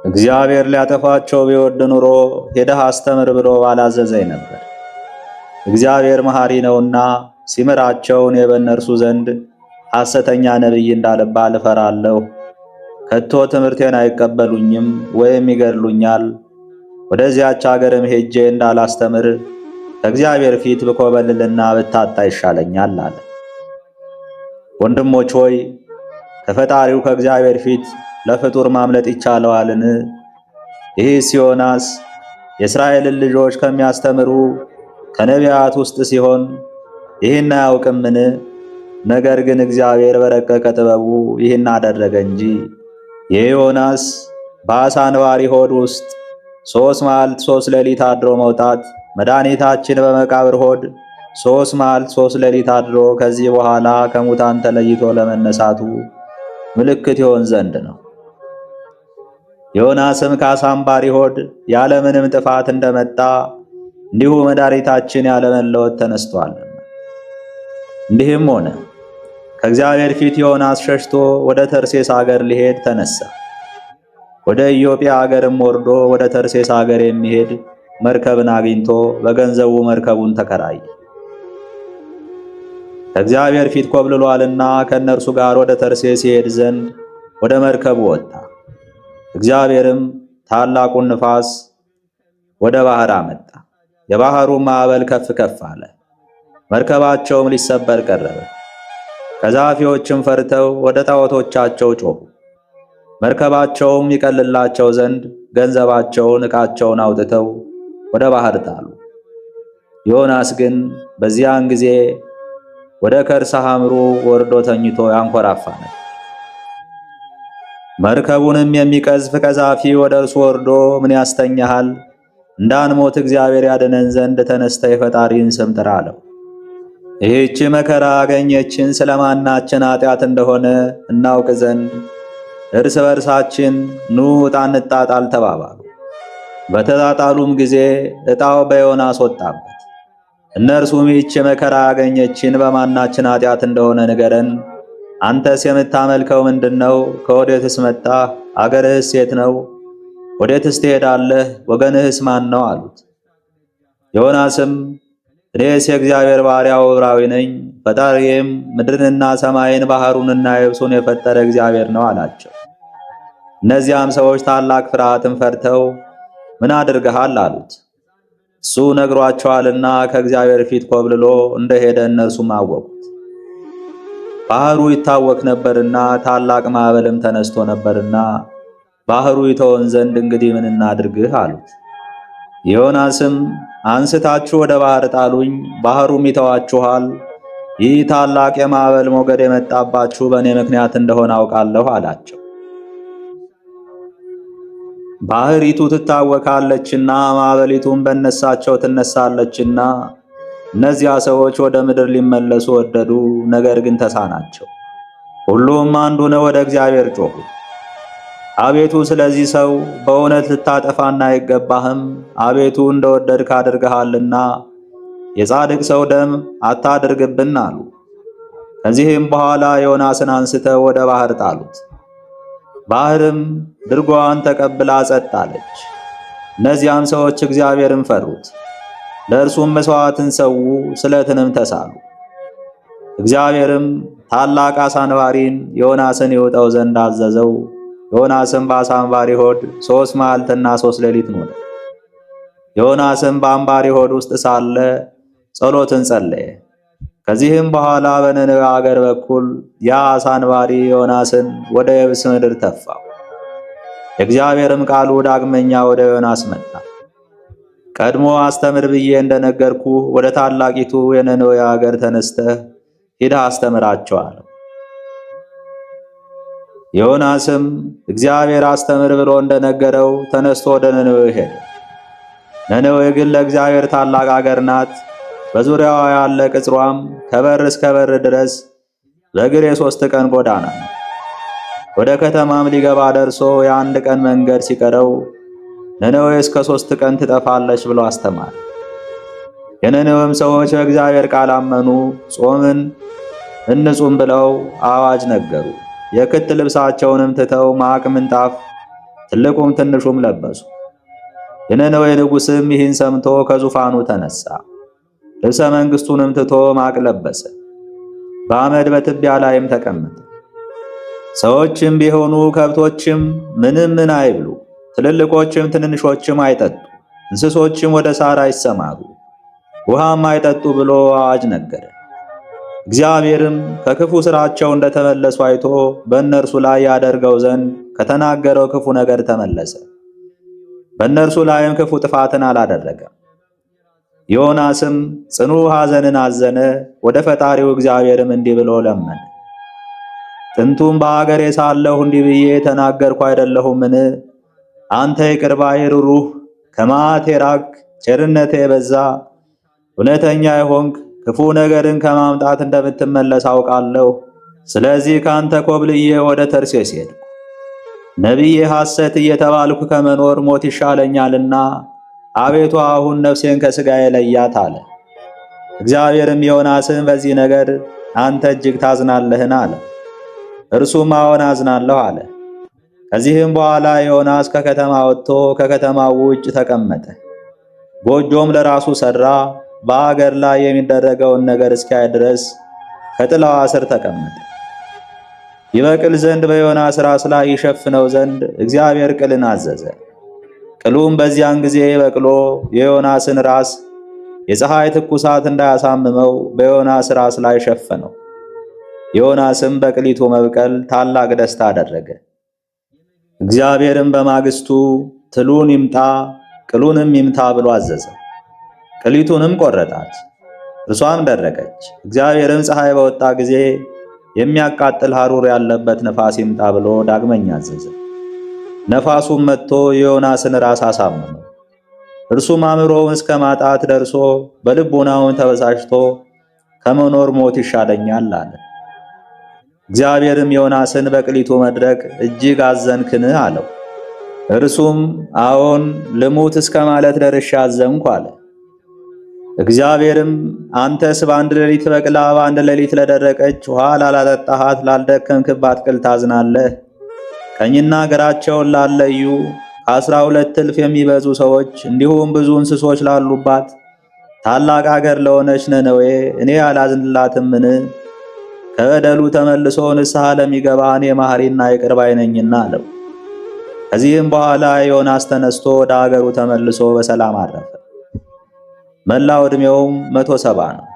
[SPEAKER 1] እግዚአብሔር ሊያጠፋቸው ቢወድ ኑሮ ሄደህ አስተምር ብሎ ባላዘዘኝ ነበር። እግዚአብሔር መሐሪ ነውና ሲምራቸው እኔ በእነርሱ ዘንድ ሐሰተኛ ነቢይ እንዳልባል እፈራለሁ። ከቶ ትምህርቴን አይቀበሉኝም ወይም ይገድሉኛል። ወደዚያች አገርም ሄጄ እንዳላስተምር ከእግዚአብሔር ፊት ብኮበልልና ብታጣ ይሻለኛል አለ። ወንድሞች ሆይ ከፈጣሪው ከእግዚአብሔር ፊት ለፍጡር ማምለጥ ይቻለዋልን? ይህስ ዮናስ የእስራኤልን ልጆች ከሚያስተምሩ ከነቢያት ውስጥ ሲሆን ይህን አያውቅምን? ነገር ግን እግዚአብሔር በረቀቀ ጥበቡ ይህን አደረገ እንጂ። የዮናስ በዓሣ አንባሪ ሆድ ውስጥ 3 መዓልት 3 ሌሊት አድሮ መውጣት መድኃኒታችን በመቃብር ሆድ 3 መዓልት 3 ሌሊት አድሮ ከዚህ በኋላ ከሙታን ተለይቶ ለመነሳቱ ምልክት ይሆን ዘንድ ነው። ዮናስም ከዓሣ አንባሪ ሆድ ያለምንም ጥፋት እንደመጣ እንዲሁ መድኃኒታችን ያለመለወጥ ተነስቷልና። እንዲህም ሆነ ከእግዚአብሔር ፊት ዮናስ ሸሽቶ ወደ ተርሴስ አገር ሊሄድ ተነሳ። ወደ ኢዮጵያ አገርም ወርዶ ወደ ተርሴስ አገር የሚሄድ መርከብን አግኝቶ በገንዘቡ መርከቡን ተከራየ። ከእግዚአብሔር ፊት ኮብልሏልና ከእነርሱ ጋር ወደ ተርሴስ ይሄድ ዘንድ ወደ መርከቡ ወጣ። እግዚአብሔርም ታላቁን ንፋስ ወደ ባህር አመጣ። የባህሩ ማዕበል ከፍ ከፍ አለ፣ መርከባቸውም ሊሰበር ቀረበ። ቀዛፊዎችም ፈርተው ወደ ጣዖቶቻቸው ጮኹ። መርከባቸውም ይቀልላቸው ዘንድ ገንዘባቸውን ዕቃቸውን አውጥተው ወደ ባህር ጣሉ። ዮናስ ግን በዚያን ጊዜ ወደ ከርሰ ሐምሩ ወርዶ ተኝቶ ያንኮራፋ ነበር። መርከቡንም የሚቀዝፍ ቀዛፊ ወደ እርሱ ወርዶ ምን ያስተኛሃል? እንዳንሞት እግዚአብሔር ያድነን ዘንድ ተነስተ የፈጣሪን ስም ጥራ አለው። ይህች መከራ አገኘችን ስለማናችን ኃጢአት እንደሆነ እናውቅ ዘንድ እርስ በርሳችን ኑ ዕጣ እንጣጣል ተባባሉ። በተጣጣሉም ጊዜ ዕጣው በዮናስ ወጣበት። እነርሱም ይህች መከራ አገኘችን በማናችን ኃጢአት እንደሆነ ንገረን፣ አንተስ የምታመልከው ምንድነው? ከወዴትስ መጣህ? አገርህስ የት ነው? ወዴትስ ትሄዳለህ? ወገንህስ ማን ነው? አሉት። ዮናስም እኔስ የእግዚአብሔር ባሪያው ዕብራዊ ነኝ፣ ፈጣሪዬም ምድርንና ሰማይን ባህሩንና የብሱን የፈጠረ እግዚአብሔር ነው አላቸው። እነዚያም ሰዎች ታላቅ ፍርሃትን ፈርተው ምን አድርገሃል አሉት። እሱ ነግሯቸዋልና ከእግዚአብሔር ፊት ኮብልሎ እንደሄደ እነርሱም አወቁት። ባህሩ ይታወክ ነበርና ታላቅ ማዕበልም ተነስቶ ነበርና ባህሩ ይተወን ዘንድ እንግዲህ ምን እናድርግህ አሉት። ዮናስም አንስታችሁ ወደ ባህር ጣሉኝ፣ ባህሩም ይተዋችኋል። ይህ ታላቅ የማዕበል ሞገድ የመጣባችሁ በእኔ ምክንያት እንደሆነ አውቃለሁ አላቸው። ባህሪቱ ትታወካለችና ማዕበሊቱም በእነሳቸው ትነሳለችና እነዚያ ሰዎች ወደ ምድር ሊመለሱ ወደዱ፣ ነገር ግን ተሳናቸው። ሁሉም አንዱን ወደ እግዚአብሔር ጮኹ። አቤቱ ስለዚህ ሰው በእውነት ልታጠፋና አይገባህም፣ አቤቱ እንደወደድክ አድርገሃልና የጻድቅ ሰው ደም አታድርግብን አሉ። ከዚህም በኋላ ዮናስን አንስተው ወደ ባህር ጣሉት። ባህርም ድርጓዋን ተቀብላ ጸጥ አለች። እነዚያም ሰዎች እግዚአብሔርን ፈሩት፣ ለእርሱም መሥዋዕትን ሰዉ፣ ስለትንም ተሳሉ። እግዚአብሔርም ታላቅ ዓሣ አንባሪን ዮናስን ይውጠው ዘንድ አዘዘው። ዮናስም በዓሣ አንባሪ ሆድ 3 መዓልትና 3 ሌሊት ኖረ። ዮናስም በአንባሪ ሆድ ውስጥ ሳለ ጸሎትን ጸለየ። ከዚህም በኋላ በነነዌ አገር በኩል ያ ዓሣ አንባሪ ዮናስን ወደ የብስ ምድር ተፋው። የእግዚአብሔርም ቃሉ ዳግመኛ ወደ ዮናስ መጣ። ቀድሞ አስተምር ብዬ እንደነገርኩ ወደ ታላቂቱ የነነዌ አገር ተነስተህ ሂደህ አስተምራቸው አለው። ዮናስም እግዚአብሔር አስተምር ብሎ እንደነገረው ተነስቶ ወደ ነነዌ ሄደ። ነነዌ ግን ለእግዚአብሔር ታላቅ አገር ናት። በዙሪያዋ ያለ ቅጽሯም ከበር እስከ በር ድረስ በእግር የ3 ቀን ጎዳና ነው። ወደ ከተማም ሊገባ ደርሶ የ1 ቀን መንገድ ሲቀረው ነነዌ እስከ 3 ቀን ትጠፋለች ብሎ አስተማረ። የነነዌም ሰዎች በእግዚአብሔር ቃል አመኑ። ጾምን እንጹም ብለው አዋጅ ነገሩ። የክት ልብሳቸውንም ትተው ማቅ ምንጣፍ ትልቁም ትንሹም ለበሱ። የነነዌ ንጉሥም ይህን ሰምቶ ከዙፋኑ ተነሳ። ልብሰ መንግሥቱንም ትቶ ማቅ ለበሰ። በአመድ በትቢያ ላይም ተቀመጠ። ሰዎችም ቢሆኑ ከብቶችም ምን አይብሉ፣ ትልልቆችም ትንንሾችም አይጠጡ፣ እንስሶችም ወደ ሳር አይሰማሩ፣ ውሃም አይጠጡ ብሎ አዋጅ ነገረ። እግዚአብሔርም ከክፉ ሥራቸው እንደተመለሱ አይቶ በእነርሱ ላይ ያደርገው ዘንድ ከተናገረው ክፉ ነገር ተመለሰ። በእነርሱ ላይም ክፉ ጥፋትን አላደረገም። ዮናስም ጽኑ ሐዘንን አዘነ። ወደ ፈጣሪው እግዚአብሔርም እንዲህ ብሎ ለመነ። ጥንቱም በአገሬ ሳለሁ እንዲህ ብዬ ተናገርኩ አይደለሁምን? አንተ ይቅር ባይ ሩሩህ፣ ከመዓት የራቅህ፣ ቸርነትህ የበዛ፣ እውነተኛ የሆንክ፣ ክፉ ነገርን ከማምጣት እንደምትመለስ አውቃለሁ። ስለዚህ ካንተ ኮብልዬ ወደ ተርሴስ ሄድኩ። ነቢየ ሐሰት እየተባልኩ ከመኖር ሞት ይሻለኛልና አቤቱ አሁን ነፍሴን ከሥጋዬ ለያት አለ። እግዚአብሔርም ዮናስን በዚህ ነገር አንተ እጅግ ታዝናለህን አለ። እርሱም አዎን አዝናለሁ አለ። ከዚህም በኋላ ዮናስ ከከተማ ወጥቶ ከከተማው ውጭ ተቀመጠ። ጎጆም ለራሱ ሠራ። በአገር ላይ የሚደረገውን ነገር እስኪያይ ድረስ ከጥላዋ ስር ተቀመጠ። ይበቅል ዘንድ በዮናስ ራስ ላይ ይሸፍነው ዘንድ እግዚአብሔር ቅልን አዘዘ። ቅሉም በዚያን ጊዜ በቅሎ የዮናስን ራስ የፀሐይ ትኩሳት እንዳያሳምመው በዮናስ ራስ ላይ ሸፈነው። ዮናስም በቅሊቱ መብቀል ታላቅ ደስታ አደረገ። እግዚአብሔርም በማግስቱ ትሉን ይምጣ ቅሉንም ይምታ ብሎ አዘዘ። ቅሊቱንም ቆረጣት፣ እርሷም ደረቀች። እግዚአብሔርም ፀሐይ በወጣ ጊዜ የሚያቃጥል ሐሩር ያለበት ነፋስ ይምጣ ብሎ ዳግመኛ አዘዘ። ነፋሱም መጥቶ የዮናስን ራስ አሳመመው። እርሱም አእምሮውን እስከ ማጣት ደርሶ በልቦናውን ተበሳጭቶ ከመኖር ሞት ይሻለኛል አለ። እግዚአብሔርም ዮናስን በቅሊቱ መድረቅ እጅግ አዘንክን አለው። እርሱም አዎን ልሙት እስከ ማለት ደርሼ አዘንኩ አለ። እግዚአብሔርም አንተስ በአንድ ሌሊት በቅላ በአንድ ሌሊት ለደረቀች ውሃ ላላጠጣሃት ላልደከምክባት ቅል ታዝናለህ? ቀኝና ግራቸውን ላለዩ ከ12 እልፍ የሚበዙ ሰዎች እንዲሁም ብዙ እንስሶች ላሉባት ታላቅ አገር ለሆነች ነነዌ እኔ አላዝንላትምን? ከበደሉ ተመልሶ ንስሐ ለሚገባ እኔ መሐሪና ይቅር ባይ ነኝና አለው። ከዚህም በኋላ ዮናስ ተነስቶ ወደ አገሩ ተመልሶ በሰላም አረፈ። መላው ዕድሜውም 170 ነው።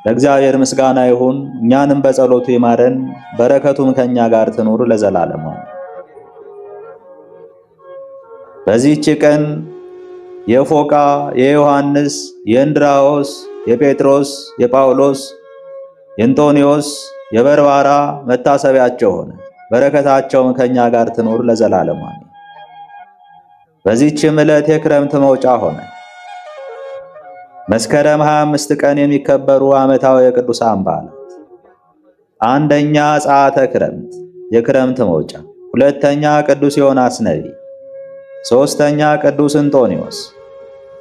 [SPEAKER 1] ለእግዚአብሔር ምስጋና ይሁን፣ እኛንም በጸሎቱ ይማረን፣ በረከቱም ከእኛ ጋር ትኑር ለዘላለሙ። በዚህች ቀን የፎቃ፣ የዮሐንስ፣ የእንድራዎስ፣ የጴጥሮስ፣ የጳውሎስ፣ የእንጦንዮስ፣ የበርባራ መታሰቢያቸው ሆነ። በረከታቸውም ከእኛ ጋር ትኑር ለዘላለሙ። በዚህችም ዕለት የክረምት መውጫ ሆነ። መስከረም 25 ቀን የሚከበሩ ዓመታዊ የቅዱሳን በዓላት፣ አንደኛ ጸአተ ክረምት የክረምት መውጫ፣ ሁለተኛ ቅዱስ ዮናስ ነቢይ፣ ሦስተኛ ቅዱስ እንጦንዮስ፣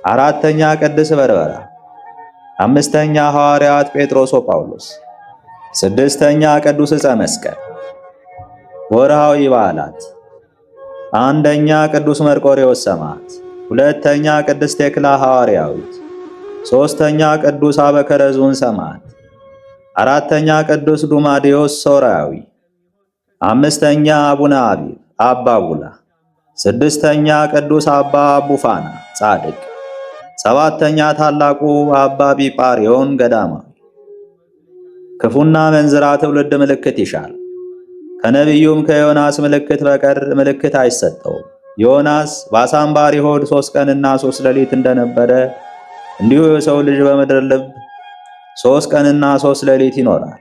[SPEAKER 1] አራተኛ ቅዱስ በርበራ፣ አምስተኛ ሐዋርያት ጴጥሮስ ወጳውሎስ፣ ስድስተኛ ቅዱስ ዕፀ መስቀል። ወርሃዊ በዓላት፣ አንደኛ ቅዱስ መርቆሬዎስ ሰማዕት፣ ሁለተኛ ቅድስት ቴክላ ሐዋርያዊት፣ ሦስተኛ ቅዱስ አበከረዙን ሰማዕት፣ አራተኛ ቅዱስ ዱማዲዮስ ሶርያዊ፣ አምስተኛ አቡነ አቢብ አባ ቡላ፣ ስድስተኛ ቅዱስ አባ አቡፋና ጻድቅ፣ ሰባተኛ ታላቁ አባ ቢጳሪዮን ገዳማዊ። ክፉና መንዝራ ትውልድ ምልክት ይሻል፣ ከነቢዩም ከዮናስ ምልክት በቀር ምልክት አይሰጠውም። ዮናስ በአሳንባሪ ሆድ 3 ቀንና 3 ሌሊት እንደነበረ እንዲሁ የሰው ልጅ በምድር ልብ 3 ቀንና 3 ሌሊት ይኖራል።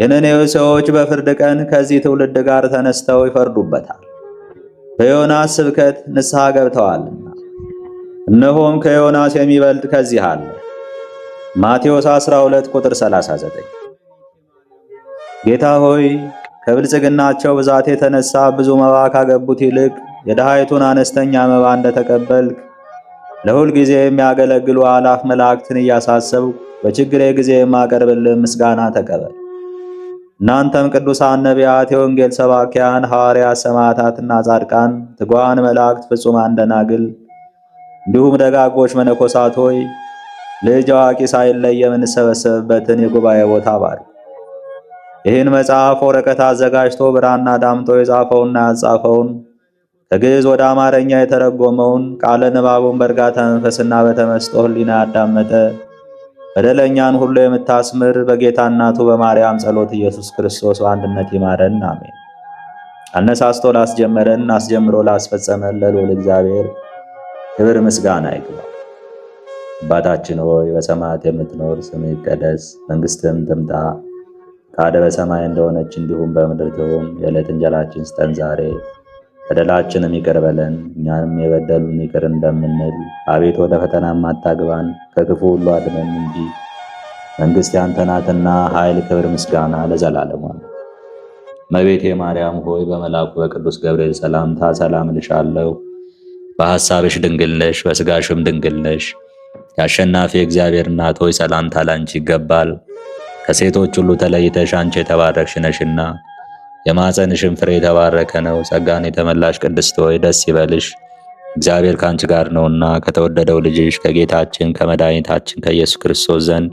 [SPEAKER 1] የነነዌ ሰዎች በፍርድ ቀን ከዚህ ትውልድ ጋር ተነስተው ይፈርዱበታል፣ በዮናስ ስብከት ንስሐ ገብተዋልና። እነሆም ከዮናስ የሚበልጥ ከዚህ አለ። ማቴዎስ 12 ቁጥር 39። ጌታ ሆይ ከብልጽግናቸው ብዛት የተነሳ ብዙ መባ ካገቡት ይልቅ የድሃይቱን አነስተኛ መባ እንደተቀበልክ ለሁል ጊዜ የሚያገለግሉ አላፍ መላእክትን እያሳሰብኩ በችግሬ ጊዜ የማቀርብልህ ምስጋና ተቀበል። እናንተም ቅዱሳን ነቢያት፣ የወንጌል ሰባኪያን ሐዋርያት፣ ሰማዕታትና ጻድቃን፣ ትጉሃን መላእክት፣ ፍጹማን ደናግል እንዲሁም ደጋጎች መነኮሳት ሆይ ልጅ አዋቂ ሳይለይ የምንሰበሰብበትን የጉባኤ ቦታ ባርክ። ይህን መጽሐፍ ወረቀት አዘጋጅቶ ብራና ዳምጦ የጻፈውና ያጻፈውን ከግዕዝ ወደ አማርኛ የተረጎመውን ቃለ ንባቡን በእርጋታ መንፈስና በተመስጦ ሕሊና ያዳመጠ በደለኛን ሁሉ የምታስምር በጌታ እናቱ በማርያም ጸሎት ኢየሱስ ክርስቶስ በአንድነት ይማረን፣ አሜን። አነሳስቶ ላስጀመረን አስጀምሮ ላስፈጸመን ለልዑል እግዚአብሔር ክብር ምስጋና ይግባው። አባታችን ሆይ በሰማያት የምትኖር ስምህ ይቀደስ፣ መንግሥትህም ትምጣ፣ ፈቃድህ በሰማይ እንደሆነች እንዲሁም በምድር ትሁን። የዕለት እንጀራችንን ስጠን ዛሬ፣ በደላችንም ይቅር በለን እኛንም የበደሉን ይቅር እንደምንል። አቤት ወደ ፈተናም አታግባን ከክፉ ሁሉ አድነን እንጂ መንግሥት ያንተ ናትና ኃይል፣ ክብር፣ ምስጋና ለዘላለሙ። እመቤቴ ማርያም ሆይ በመልአኩ በቅዱስ ገብርኤል ሰላምታ ሰላም እልሻለሁ። በሐሳብሽ ድንግል ነሽ፣ በሥጋሽም ድንግል ነሽ። የአሸናፊ እግዚአብሔር እናት ሆይ ሰላምታ ላንቺ ይገባል። ከሴቶች ሁሉ ተለይተሽ አንቺ የተባረክሽ ነሽና የማኅፀንሽም ፍሬ የተባረከ ነው። ጸጋን የተመላሽ ቅድስት ሆይ ደስ ይበልሽ፣ እግዚአብሔር ከአንቺ ጋር ነውና ከተወደደው ልጅሽ ከጌታችን ከመድኃኒታችን ከኢየሱስ ክርስቶስ ዘንድ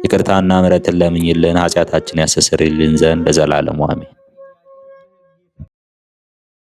[SPEAKER 1] ይቅርታና ምሕረትን ለምኝልን ኃጢአታችን ያስተሰርይልን ዘንድ ለዘላለሙ አሜን።